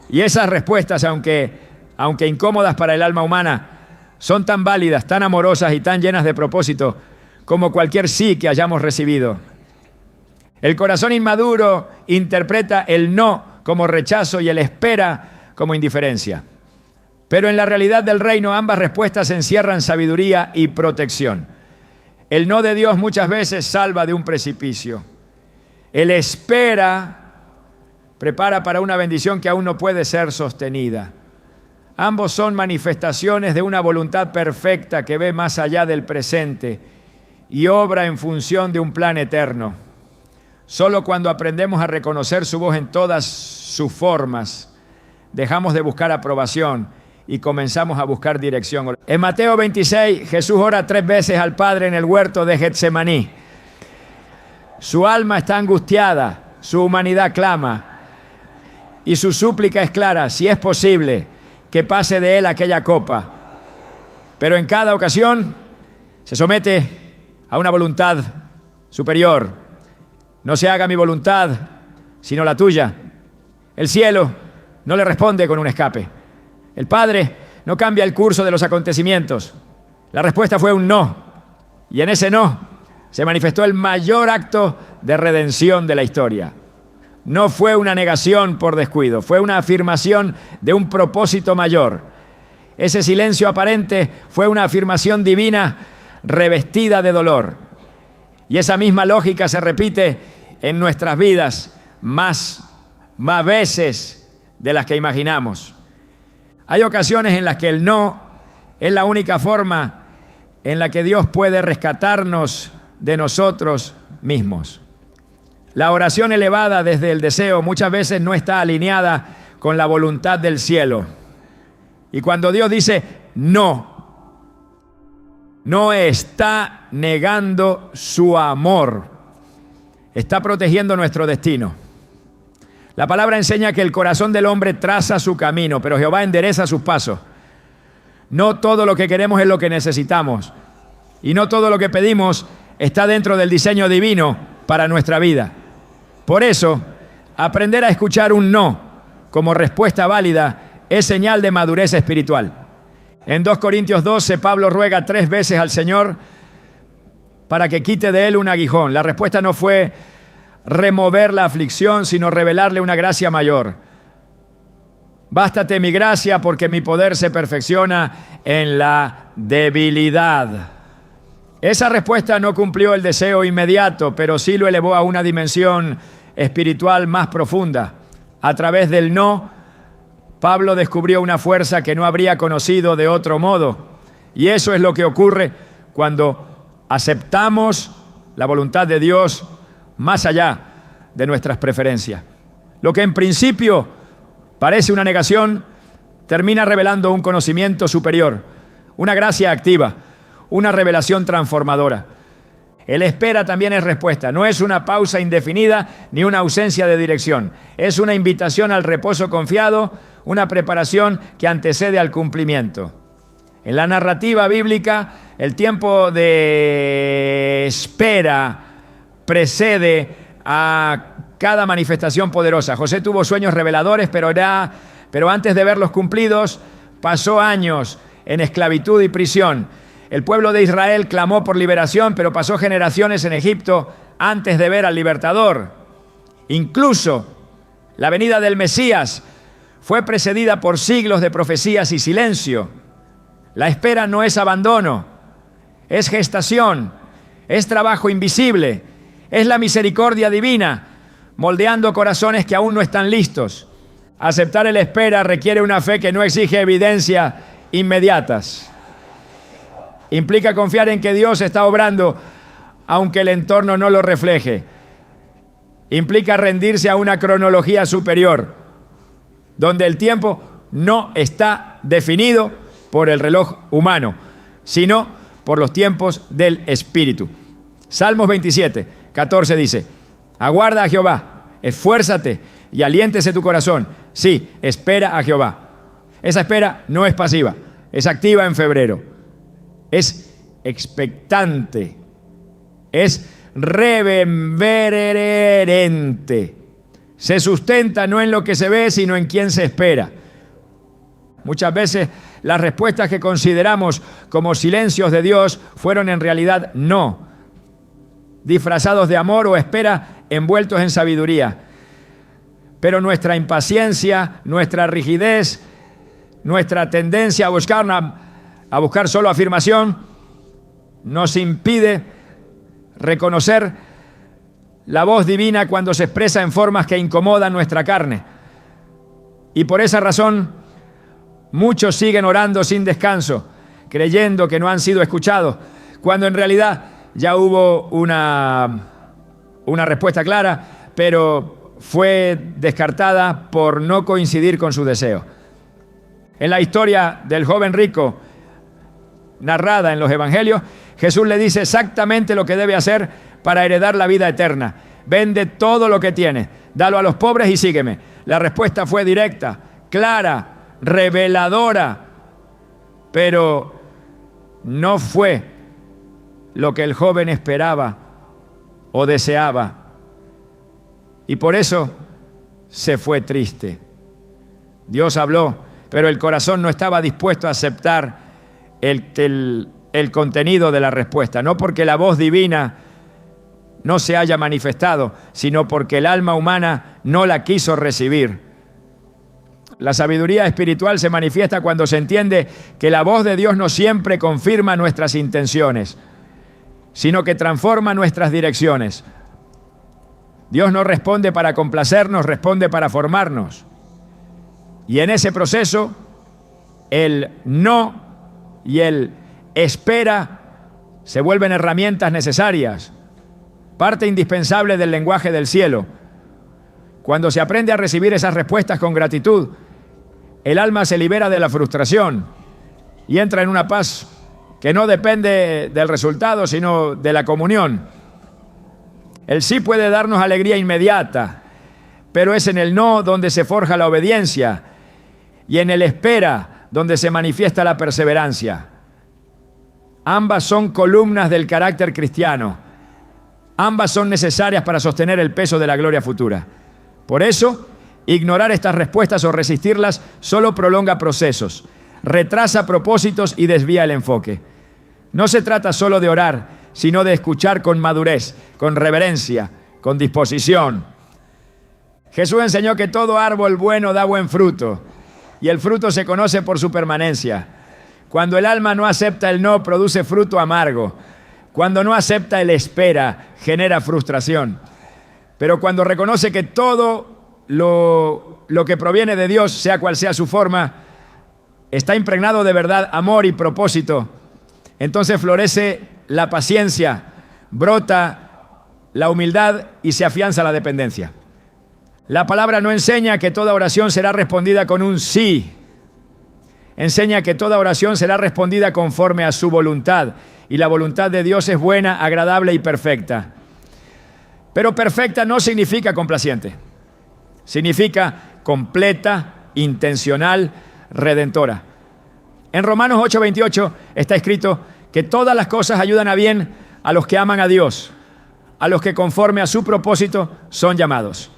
[SPEAKER 1] Y esas respuestas, aunque incómodas para el alma humana, son tan válidas, tan amorosas y tan llenas de propósito como cualquier sí que hayamos recibido. El corazón inmaduro interpreta el no como rechazo y el espera como indiferencia. Pero en la realidad del reino ambas respuestas encierran sabiduría y protección. El no de Dios muchas veces salva de un precipicio. El espera prepara para una bendición que aún no puede ser sostenida. Ambos son manifestaciones de una voluntad perfecta que ve más allá del presente y obra en función de un plan eterno. Solo cuando aprendemos a reconocer su voz en todas sus formas, dejamos de buscar aprobación y comenzamos a buscar dirección. En Mateo 26, Jesús ora 3 veces al Padre en el huerto de Getsemaní. Su alma está angustiada, su humanidad clama y su súplica es clara: si es posible, que pase de él aquella copa. Pero en cada ocasión se somete a una voluntad superior. No se haga mi voluntad, sino la tuya. El cielo no le responde con un escape. El Padre no cambia el curso de los acontecimientos. La respuesta fue un no. Y en ese no se manifestó el mayor acto de redención de la historia. No fue una negación por descuido, fue una afirmación de un propósito mayor. Ese silencio aparente fue una afirmación divina revestida de dolor. Y esa misma lógica se repite en nuestras vidas más veces de las que imaginamos. Hay ocasiones en las que el no es la única forma en la que Dios puede rescatarnos de nosotros mismos. La oración elevada desde el deseo muchas veces no está alineada con la voluntad del cielo. Y cuando Dios dice no, no está negando su amor, está protegiendo nuestro destino. La palabra enseña que el corazón del hombre traza su camino, pero Jehová endereza sus pasos. No todo lo que queremos es lo que necesitamos. Y no todo lo que pedimos está dentro del diseño divino para nuestra vida. Por eso, aprender a escuchar un no como respuesta válida es señal de madurez espiritual. En 2 Corintios 12, Pablo ruega 3 veces al Señor para que quite de él un aguijón. La respuesta no fue remover la aflicción, sino revelarle una gracia mayor. Bástate mi gracia porque mi poder se perfecciona en la debilidad. Esa respuesta no cumplió el deseo inmediato, pero sí lo elevó a una dimensión espiritual más profunda. A través del no, Pablo descubrió una fuerza que no habría conocido de otro modo. Y eso es lo que ocurre cuando aceptamos la voluntad de Dios más allá de nuestras preferencias. Lo que en principio parece una negación, termina revelando un conocimiento superior, una gracia activa, una revelación transformadora. El espera también es respuesta, no es una pausa indefinida ni una ausencia de dirección. Es una invitación al reposo confiado, una preparación que antecede al cumplimiento. En la narrativa bíblica, el tiempo de espera precede a cada manifestación poderosa. José tuvo sueños reveladores, pero antes de verlos cumplidos, pasó años en esclavitud y prisión. El pueblo de Israel clamó por liberación, pero pasó generaciones en Egipto antes de ver al libertador. Incluso la venida del Mesías fue precedida por siglos de profecías y silencio. La espera no es abandono, es gestación, es trabajo invisible, es la misericordia divina, moldeando corazones que aún no están listos. Aceptar el espera requiere una fe que no exige evidencias inmediatas. Implica confiar en que Dios está obrando, aunque el entorno no lo refleje. Implica rendirse a una cronología superior, donde el tiempo no está definido por el reloj humano, sino por los tiempos del Espíritu. Salmos 27, 14 dice: aguarda a Jehová, esfuérzate y aliéntese tu corazón. Sí, espera a Jehová. Esa espera no es pasiva, es activa en febrero. Es expectante, es reverberante. Se sustenta no en lo que se ve, sino en quien se espera. Muchas veces las respuestas que consideramos como silencios de Dios fueron en realidad no, disfrazados de amor o espera envueltos en sabiduría. Pero nuestra impaciencia, nuestra rigidez, nuestra tendencia a buscar solo afirmación, nos impide reconocer la voz divina cuando se expresa en formas que incomodan nuestra carne. Y por esa razón, muchos siguen orando sin descanso, creyendo que no han sido escuchados, cuando en realidad ya hubo una respuesta clara, pero fue descartada por no coincidir con su deseo. En la historia del joven rico, narrada en los evangelios, Jesús le dice exactamente lo que debe hacer para heredar la vida eterna. Vende todo lo que tienes, dalo a los pobres y sígueme. La respuesta fue directa, clara, reveladora, pero no fue lo que el joven esperaba o deseaba. Y por eso se fue triste. Dios habló, pero el corazón no estaba dispuesto a aceptar el contenido de la respuesta, no porque la voz divina no se haya manifestado, sino porque el alma humana no la quiso recibir. La sabiduría espiritual se manifiesta cuando se entiende que la voz de Dios no siempre confirma nuestras intenciones, sino que transforma nuestras direcciones. Dios no responde para complacernos, responde para formarnos. Y en ese proceso, el no y el espera se vuelven herramientas necesarias. parte indispensable del lenguaje del cielo. Cuando se aprende a recibir esas respuestas con gratitud, el alma se libera de la frustración y entra en una paz que no depende del resultado, sino de la comunión. El sí puede darnos alegría inmediata, pero es en el no donde se forja la obediencia y en el espera donde se manifiesta la perseverancia. Ambas son columnas del carácter cristiano. Ambas son necesarias para sostener el peso de la gloria futura. Por eso, ignorar estas respuestas o resistirlas solo prolonga procesos, retrasa propósitos y desvía el enfoque. No se trata solo de orar, sino de escuchar con madurez, con reverencia, con disposición. Jesús enseñó que todo árbol bueno da buen fruto, y el fruto se conoce por su permanencia. Cuando el alma no acepta el no, produce fruto amargo. Cuando no acepta el espera, genera frustración. Pero cuando reconoce que todo lo que proviene de Dios, sea cual sea su forma, está impregnado de verdad, amor y propósito, entonces florece la paciencia, brota la humildad y se afianza la dependencia. La palabra no enseña que toda oración será respondida con un sí. Enseña que toda oración será respondida conforme a su voluntad. Y la voluntad de Dios es buena, agradable y perfecta. Pero perfecta no significa complaciente. Significa completa, intencional, redentora. En Romanos 8:28 está escrito que todas las cosas ayudan a bien a los que aman a Dios, a los que conforme a su propósito son llamados.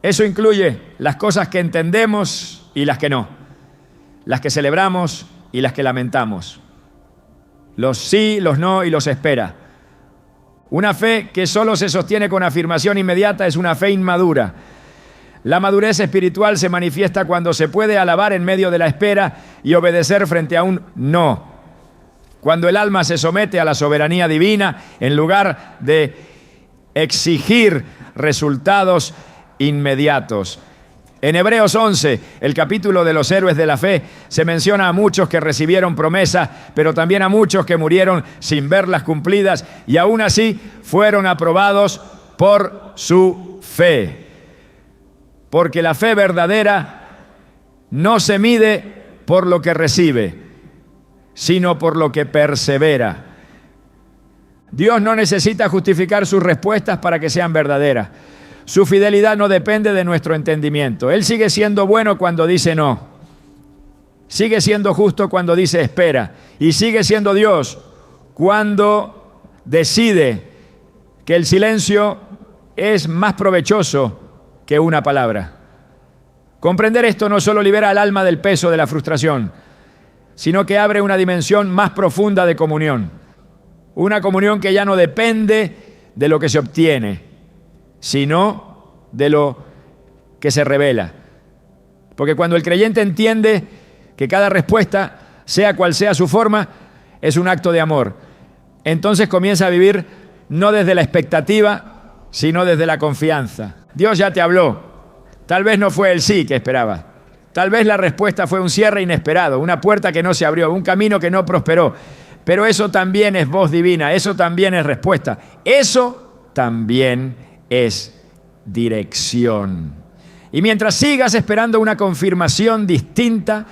[SPEAKER 1] Eso incluye las cosas que entendemos y las que no, las que celebramos y las que lamentamos, los sí, los no y los espera. Una fe que solo se sostiene con afirmación inmediata es una fe inmadura. La madurez espiritual se manifiesta cuando se puede alabar en medio de la espera y obedecer frente a un no. Cuando el alma se somete a la soberanía divina en lugar de exigir resultados inmediatos. En Hebreos 11, el capítulo de los héroes de la fe, se menciona a muchos que recibieron promesas, pero también a muchos que murieron sin verlas cumplidas y aún así fueron aprobados por su fe. Porque la fe verdadera no se mide por lo que recibe, sino por lo que persevera. Dios no necesita justificar sus respuestas para que sean verdaderas. Su fidelidad no depende de nuestro entendimiento. Él sigue siendo bueno cuando dice no. Sigue siendo justo cuando dice espera. Y sigue siendo Dios cuando decide que el silencio es más provechoso que una palabra. Comprender esto no solo libera al alma del peso de la frustración, sino que abre una dimensión más profunda de comunión. Una comunión que ya no depende de lo que se obtiene, sino de lo que se revela. Porque cuando el creyente entiende que cada respuesta, sea cual sea su forma, es un acto de amor, entonces comienza a vivir no desde la expectativa, sino desde la confianza. Dios ya te habló. Tal vez no fue el sí que esperabas. Tal vez la respuesta fue un cierre inesperado, una puerta que no se abrió, un camino que no prosperó. Pero eso también es voz divina, eso también es respuesta. Eso también es dirección. Y mientras sigas esperando una confirmación distinta,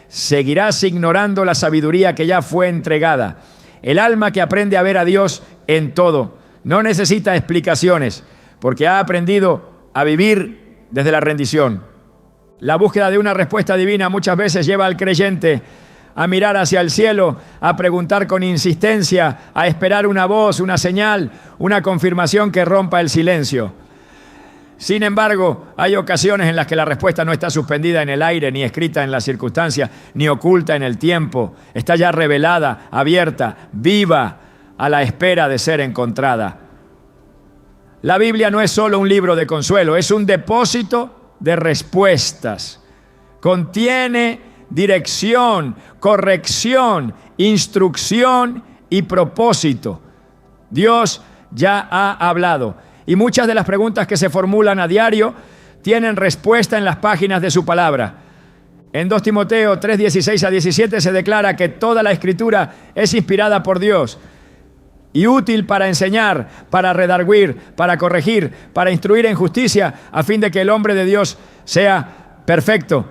[SPEAKER 1] seguirás ignorando la sabiduría que ya fue entregada. El alma que aprende a ver a Dios en todo no necesita explicaciones, porque ha aprendido a vivir desde la rendición. La búsqueda de una respuesta divina muchas veces lleva al creyente a mirar hacia el cielo, a preguntar con insistencia, a esperar una voz, una señal, una confirmación que rompa el silencio. Sin embargo, hay ocasiones en las que la respuesta no está suspendida en el aire, ni escrita en la circunstancia, ni oculta en el tiempo. Está ya revelada, abierta, viva, a la espera de ser encontrada. La Biblia no es solo un libro de consuelo, es un depósito de respuestas. Contiene dirección, corrección, instrucción y propósito. Dios ya ha hablado. Y muchas de las preguntas que se formulan a diario tienen respuesta en las páginas de su palabra. En 2 Timoteo 3:16 a 17 se declara que toda la Escritura es inspirada por Dios y útil para enseñar, para redarguir, para corregir, para instruir en justicia, a fin de que el hombre de Dios sea perfecto,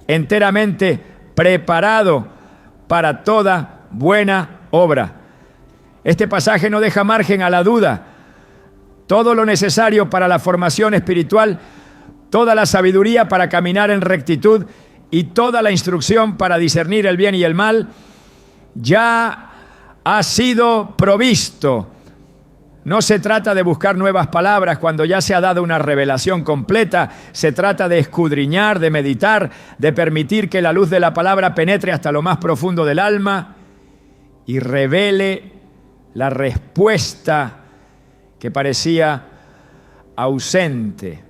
[SPEAKER 1] enteramente preparado para toda buena obra. Este pasaje no deja margen a la duda. Todo lo necesario para la formación espiritual, toda la sabiduría para caminar en rectitud y toda la instrucción para discernir el bien y el mal, ya ha sido provisto. No se trata de buscar nuevas palabras cuando ya se ha dado una revelación completa. Se trata de escudriñar, de meditar, de permitir que la luz de la palabra penetre hasta lo más profundo del alma y revele la respuesta que parecía ausente.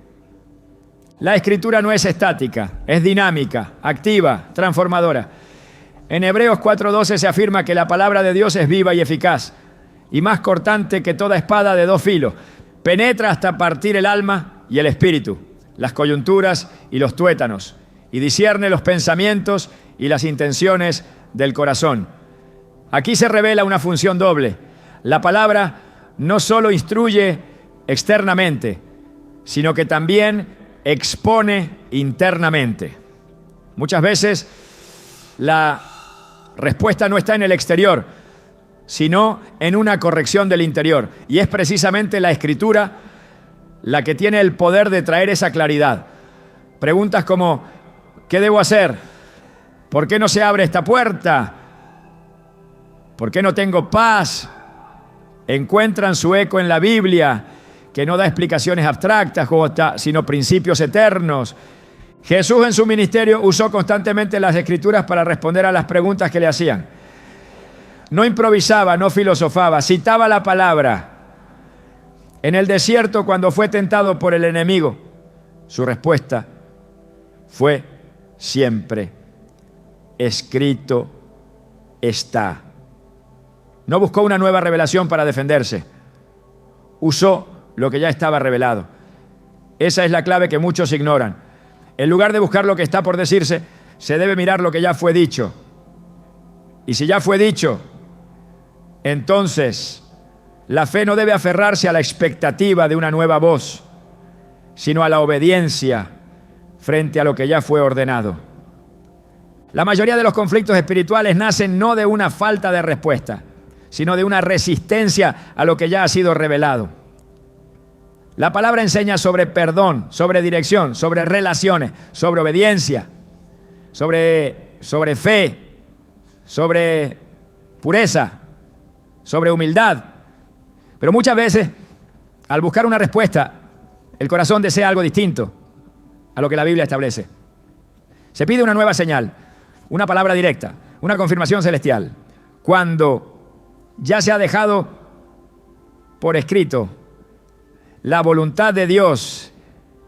[SPEAKER 1] La Escritura no es estática, es dinámica, activa, transformadora. En Hebreos 4:12 se afirma que la palabra de Dios es viva y eficaz, y más cortante que toda espada de dos filos. Penetra hasta partir el alma y el espíritu, las coyunturas y los tuétanos, y discierne los pensamientos y las intenciones del corazón. Aquí se revela una función doble. La palabra no solo instruye externamente, sino que también expone internamente. Muchas veces la respuesta no está en el exterior, sino en una corrección del interior. Y es precisamente la Escritura la que tiene el poder de traer esa claridad. Preguntas como, ¿qué debo hacer? ¿Por qué no se abre esta puerta? ¿Por qué no tengo paz? Encuentran su eco en la Biblia, que no da explicaciones abstractas, sino principios eternos. Jesús en su ministerio usó constantemente las Escrituras para responder a las preguntas que le hacían. No improvisaba, no filosofaba, citaba la palabra. En el desierto, cuando fue tentado por el enemigo, su respuesta fue siempre: escrito está. No buscó una nueva revelación para defenderse. Usó lo que ya estaba revelado. Esa es la clave que muchos ignoran. En lugar de buscar lo que está por decirse, se debe mirar lo que ya fue dicho. Y si ya fue dicho, entonces la fe no debe aferrarse a la expectativa de una nueva voz, sino a la obediencia frente a lo que ya fue ordenado. La mayoría de los conflictos espirituales nacen no de una falta de respuesta, sino de una resistencia a lo que ya ha sido revelado. La palabra enseña sobre perdón, sobre dirección, sobre relaciones, sobre obediencia, sobre fe, sobre pureza, sobre humildad. Pero muchas veces, al buscar una respuesta, el corazón desea algo distinto a lo que la Biblia establece. Se pide una nueva señal, una palabra directa, una confirmación celestial. Cuando ya se ha dejado por escrito la voluntad de Dios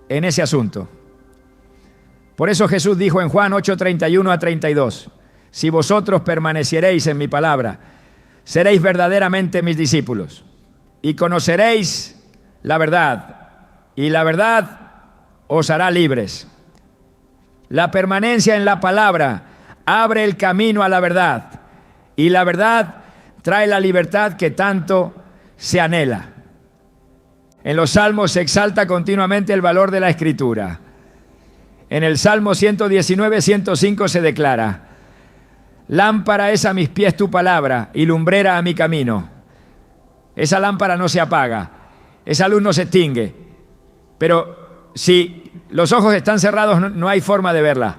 [SPEAKER 1] en ese asunto. Por eso Jesús dijo en Juan 8:31-32, si vosotros permaneciereis en mi palabra, seréis verdaderamente mis discípulos y conoceréis la verdad, y la verdad os hará libres. La permanencia en la palabra abre el camino a la verdad, y la verdad trae la libertad que tanto se anhela. En los Salmos se exalta continuamente el valor de la Escritura. En el Salmo 119-105 se declara: lámpara es a mis pies tu palabra y lumbrera a mi camino. Esa lámpara no se apaga, esa luz no se extingue, pero si los ojos están cerrados no hay forma de verla.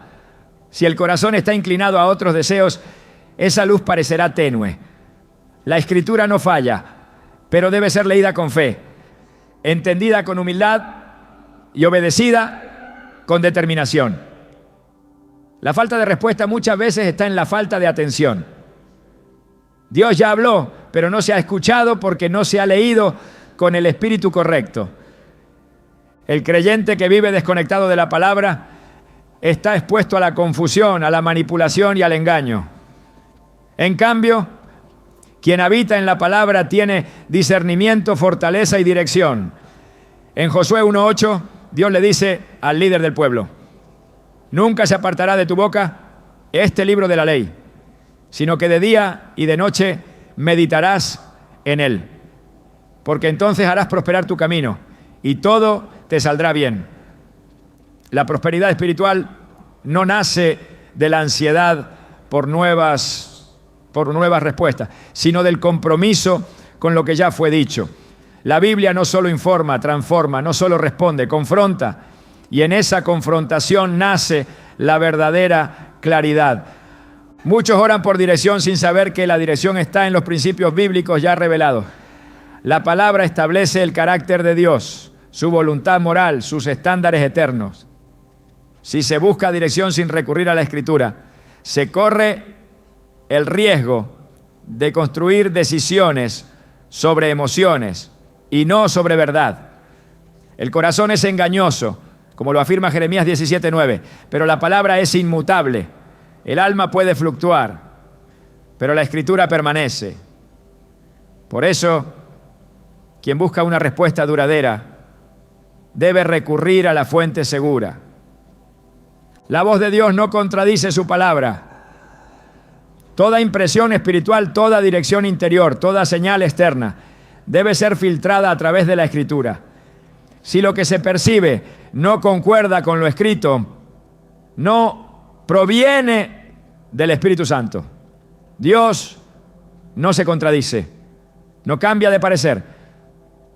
[SPEAKER 1] Si el corazón está inclinado a otros deseos, esa luz parecerá tenue. La Escritura no falla, pero debe ser leída con fe, entendida con humildad y obedecida con determinación. La falta de respuesta muchas veces está en la falta de atención. Dios ya habló, pero no se ha escuchado porque no se ha leído con el espíritu correcto. El creyente que vive desconectado de la palabra está expuesto a la confusión, a la manipulación y al engaño. En cambio, quien habita en la palabra tiene discernimiento, fortaleza y dirección. En Josué 1:8, Dios le dice al líder del pueblo: nunca se apartará de tu boca este libro de la ley, sino que de día y de noche meditarás en él. porque entonces harás prosperar tu camino y todo te saldrá bien. La prosperidad espiritual no nace de la ansiedad por nuevas respuestas, sino del compromiso con lo que ya fue dicho. La Biblia no solo informa, transforma, no solo responde, confronta, y en esa confrontación nace la verdadera claridad. Muchos oran por dirección sin saber que la dirección está en los principios bíblicos ya revelados. La palabra establece el carácter de Dios, su voluntad moral, sus estándares eternos. Si se busca dirección sin recurrir a la Escritura, se corre el riesgo de construir decisiones sobre emociones y no sobre verdad. El corazón es engañoso, como lo afirma Jeremías 17:9, pero la palabra es inmutable. El alma puede fluctuar, pero la Escritura permanece. Por eso, quien busca una respuesta duradera debe recurrir a la fuente segura. La voz de Dios no contradice su palabra. Toda impresión espiritual, toda dirección interior, toda señal externa debe ser filtrada a través de la Escritura. Si lo que se percibe no concuerda con lo escrito, no proviene del Espíritu Santo. Dios no se contradice, no cambia de parecer,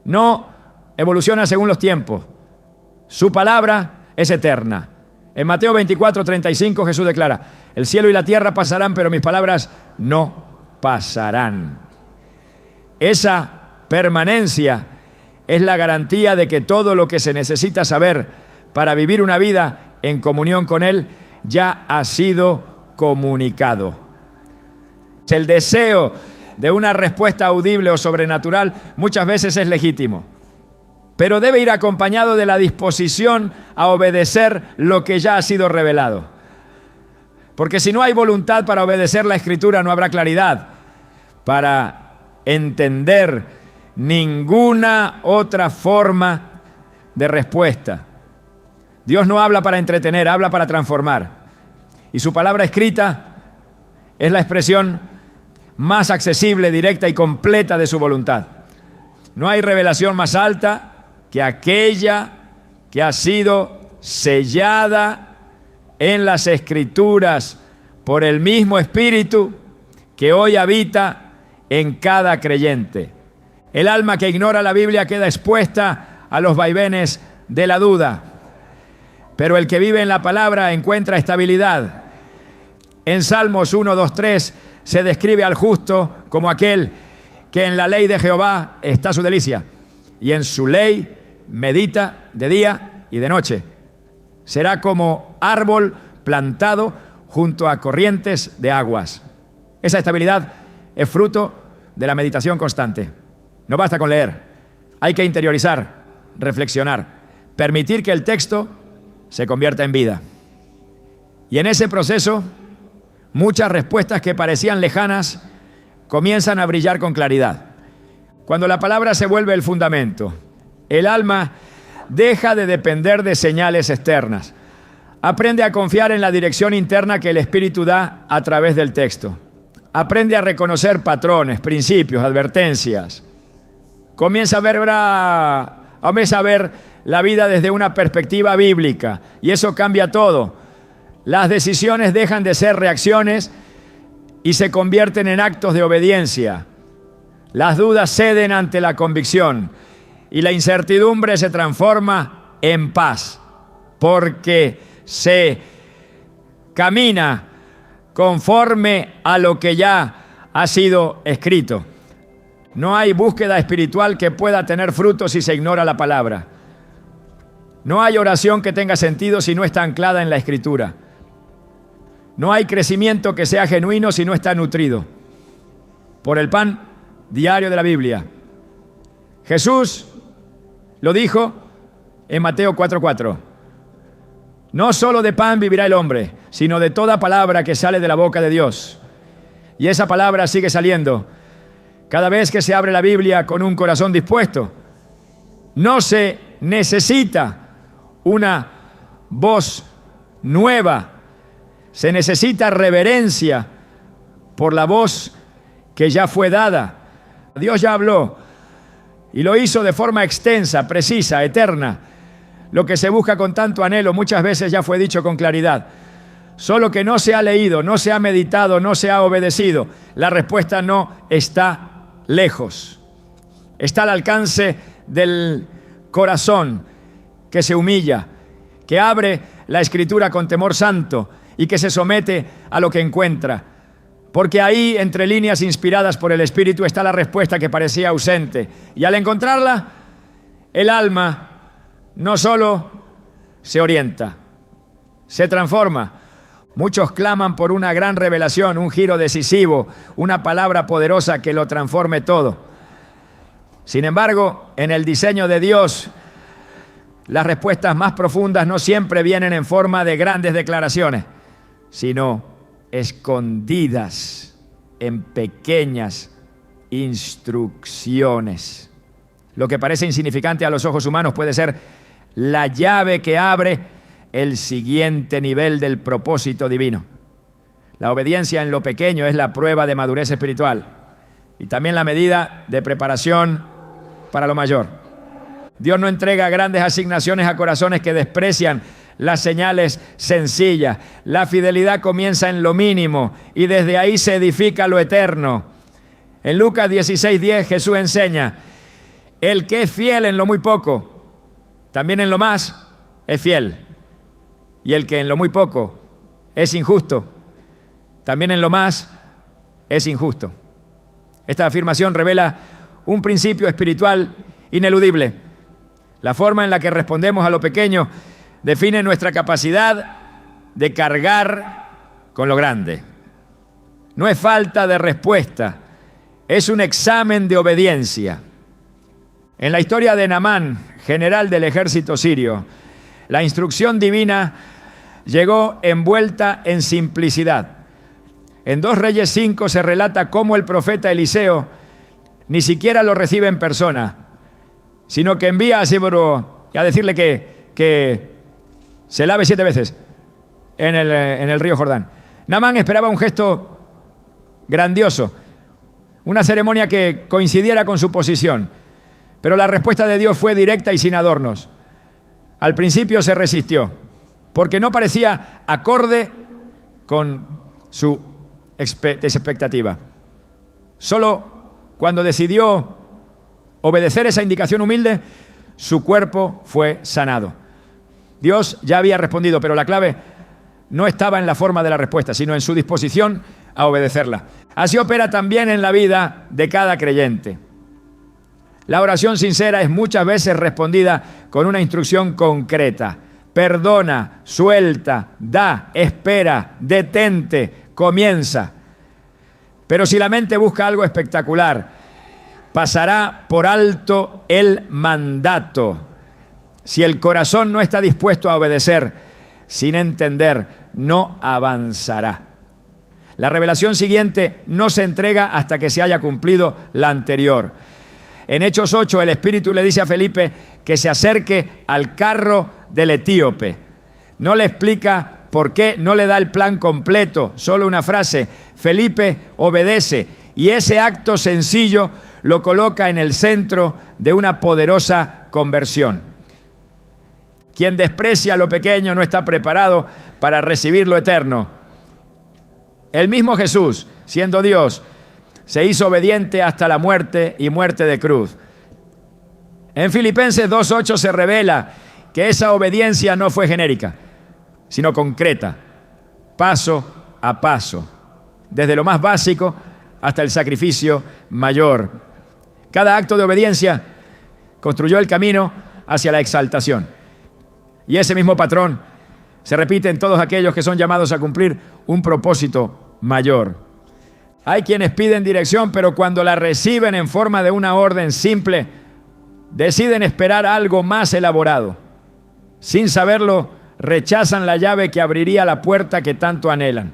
[SPEAKER 1] no evoluciona según los tiempos. Su palabra es eterna. En Mateo 24:35 Jesús declara: el cielo y la tierra pasarán, pero mis palabras no pasarán. Esa permanencia es la garantía de que todo lo que se necesita saber para vivir una vida en comunión con Él ya ha sido comunicado. El deseo de una respuesta audible o sobrenatural muchas veces es legítimo, pero debe ir acompañado de la disposición a obedecer lo que ya ha sido revelado. Porque si no hay voluntad para obedecer la Escritura, no habrá claridad para entender ninguna otra forma de respuesta. Dios no habla para entretener, habla para transformar. Y su palabra escrita es la expresión más accesible, directa y completa de su voluntad. No hay revelación más alta que aquella que ha sido sellada en las Escrituras por el mismo Espíritu que hoy habita en cada creyente. El alma que ignora la Biblia queda expuesta a los vaivenes de la duda, pero el que vive en la palabra encuentra estabilidad. En Salmos 1, 2, 3 se describe al justo como aquel que en la ley de Jehová está su delicia, y en su ley medita de día y de noche. Será como árbol plantado junto a corrientes de aguas. Esa estabilidad es fruto de la meditación constante. No basta con leer, hay que interiorizar, reflexionar, permitir que el texto se convierta en vida. Y en ese proceso, muchas respuestas que parecían lejanas comienzan a brillar con claridad. Cuando la palabra se vuelve el fundamento, el alma deja de depender de señales externas. Aprende a confiar en la dirección interna que el Espíritu da a través del texto. Aprende a reconocer patrones, principios, advertencias. Comienza a ver la vida desde una perspectiva bíblica, y eso cambia todo. Las decisiones dejan de ser reacciones y se convierten en actos de obediencia. Las dudas ceden ante la convicción y la incertidumbre se transforma en paz, porque se camina conforme a lo que ya ha sido escrito. No hay búsqueda espiritual que pueda tener fruto si se ignora la palabra. No hay oración que tenga sentido si no está anclada en la Escritura. No hay crecimiento que sea genuino si no está nutrido por el pan diario de la Biblia. Jesús lo dijo en Mateo 4:4. No solo de pan vivirá el hombre, sino de toda palabra que sale de la boca de Dios. Y esa palabra sigue saliendo cada vez que se abre la Biblia con un corazón dispuesto. No se necesita una voz nueva, se necesita reverencia por la voz que ya fue dada. Dios ya habló Y lo hizo de forma extensa, precisa, eterna. Lo que se busca con tanto anhelo muchas veces ya fue dicho con claridad. Solo que no se ha leído, no se ha meditado, no se ha obedecido. La respuesta no está lejos. Está al alcance del corazón que se humilla, que abre la Escritura con temor santo y que se somete a lo que encuentra. Porque ahí, entre líneas inspiradas por el Espíritu, está la respuesta que parecía ausente. Y al encontrarla, el alma no solo se orienta, se transforma. Muchos claman por una gran revelación, un giro decisivo, una palabra poderosa que lo transforme todo. Sin embargo, en el diseño de Dios, las respuestas más profundas no siempre vienen en forma de grandes declaraciones, sino escondidas en pequeñas instrucciones. Lo que parece insignificante a los ojos humanos puede ser la llave que abre el siguiente nivel del propósito divino. La obediencia en lo pequeño es la prueba de madurez espiritual y también la medida de preparación para lo mayor. Dios no entrega grandes asignaciones a corazones que desprecian las señales sencillas. La fidelidad comienza en lo mínimo y desde ahí se edifica lo eterno. En Lucas 16:10 Jesús enseña: el que es fiel en lo muy poco, también en lo más es fiel. Y el que en lo muy poco es injusto, también en lo más es injusto. Esta afirmación revela un principio espiritual ineludible. La forma en la que respondemos a lo pequeño define nuestra capacidad de cargar con lo grande. No es falta de respuesta, es un examen de obediencia. En la historia de Naamán, general del ejército sirio, la instrucción divina llegó envuelta en simplicidad. En 2 Reyes 5 se relata cómo el profeta Eliseo ni siquiera lo recibe en persona, sino que envía a Sibro a decirle que se lave 7 veces en el río Jordán. Naamán esperaba un gesto grandioso, una ceremonia que coincidiera con su posición, pero la respuesta de Dios fue directa y sin adornos. Al principio se resistió, porque no parecía acorde con su expectativa. Solo cuando decidió obedecer esa indicación humilde, su cuerpo fue sanado. Dios ya había respondido, pero la clave no estaba en la forma de la respuesta, sino en su disposición a obedecerla. Así opera también en la vida de cada creyente. La oración sincera es muchas veces respondida con una instrucción concreta. Perdona, suelta, da, espera, detente, comienza. Pero si la mente busca algo espectacular, pasará por alto el mandato. Si el corazón no está dispuesto a obedecer, sin entender, no avanzará. La revelación siguiente no se entrega hasta que se haya cumplido la anterior. En Hechos 8, el Espíritu le dice a Felipe que se acerque al carro del etíope. No le explica por qué, no le da el plan completo, solo una frase. Felipe obedece y ese acto sencillo lo coloca en el centro de una poderosa conversión. Quien desprecia lo pequeño no está preparado para recibir lo eterno. El mismo Jesús, siendo Dios, se hizo obediente hasta la muerte y muerte de cruz. En Filipenses 2:8 se revela que esa obediencia no fue genérica, sino concreta, paso a paso, desde lo más básico hasta el sacrificio mayor. Cada acto de obediencia construyó el camino hacia la exaltación. Y ese mismo patrón se repite en todos aquellos que son llamados a cumplir un propósito mayor. Hay quienes piden dirección, pero cuando la reciben en forma de una orden simple, deciden esperar algo más elaborado. Sin saberlo, rechazan la llave que abriría la puerta que tanto anhelan.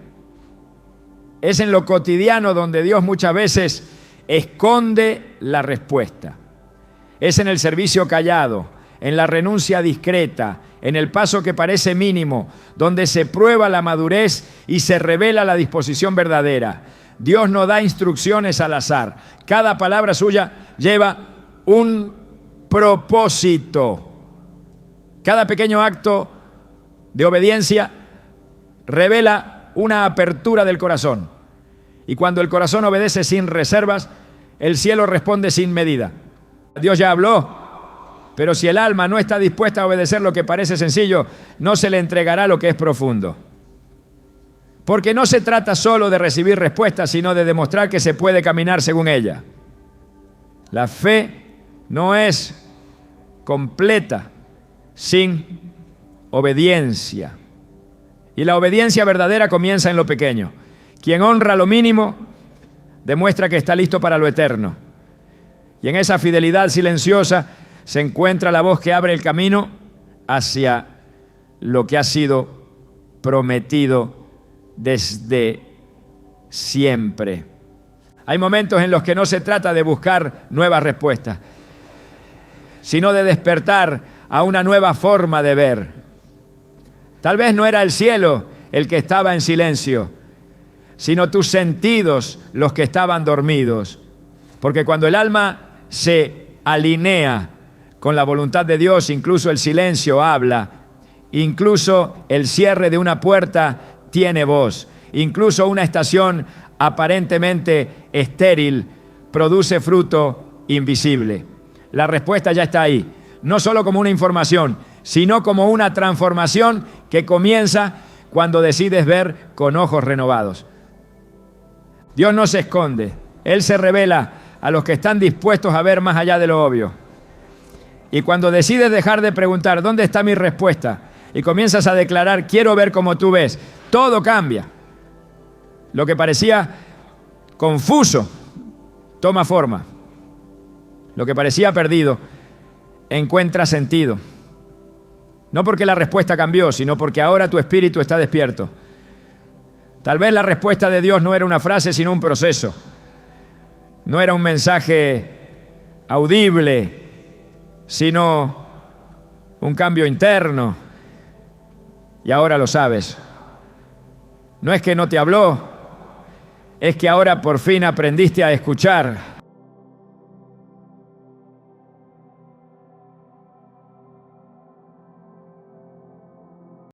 [SPEAKER 1] Es en lo cotidiano donde Dios muchas veces esconde la respuesta. Es en el servicio callado, en la renuncia discreta, en el paso que parece mínimo, donde se prueba la madurez y se revela la disposición verdadera. Dios no da instrucciones al azar. Cada palabra suya lleva un propósito. Cada pequeño acto de obediencia revela una apertura del corazón. Y cuando el corazón obedece sin reservas, el cielo responde sin medida. Dios ya habló, pero si el alma no está dispuesta a obedecer lo que parece sencillo, no se le entregará lo que es profundo. Porque no se trata solo de recibir respuestas, sino de demostrar que se puede caminar según ella. La fe no es completa sin obediencia. Y la obediencia verdadera comienza en lo pequeño. Quien honra lo mínimo demuestra que está listo para lo eterno. Y en esa fidelidad silenciosa se encuentra la voz que abre el camino hacia lo que ha sido prometido desde siempre. Hay momentos en los que no se trata de buscar nuevas respuestas, sino de despertar a una nueva forma de ver. Tal vez no era el cielo el que estaba en silencio, sino tus sentidos los que estaban dormidos. Porque cuando el alma se alinea con la voluntad de Dios, incluso el silencio habla, incluso el cierre de una puerta tiene voz, incluso una estación aparentemente estéril produce fruto invisible. La respuesta ya está ahí, no solo como una información, sino como una transformación que comienza cuando decides ver con ojos renovados. Dios no se esconde, Él se revela a los que están dispuestos a ver más allá de lo obvio. Y cuando decides dejar de preguntar ¿dónde está mi respuesta? Y comienzas a declarar quiero ver como tú ves, todo cambia. Lo que parecía confuso toma forma. Lo que parecía perdido encuentra sentido. No porque la respuesta cambió, sino porque ahora tu espíritu está despierto. Tal vez la respuesta de Dios no era una frase, sino un proceso. No era un mensaje audible, sino un cambio interno. Y ahora lo sabes. No es que no te habló, es que ahora por fin aprendiste a escuchar.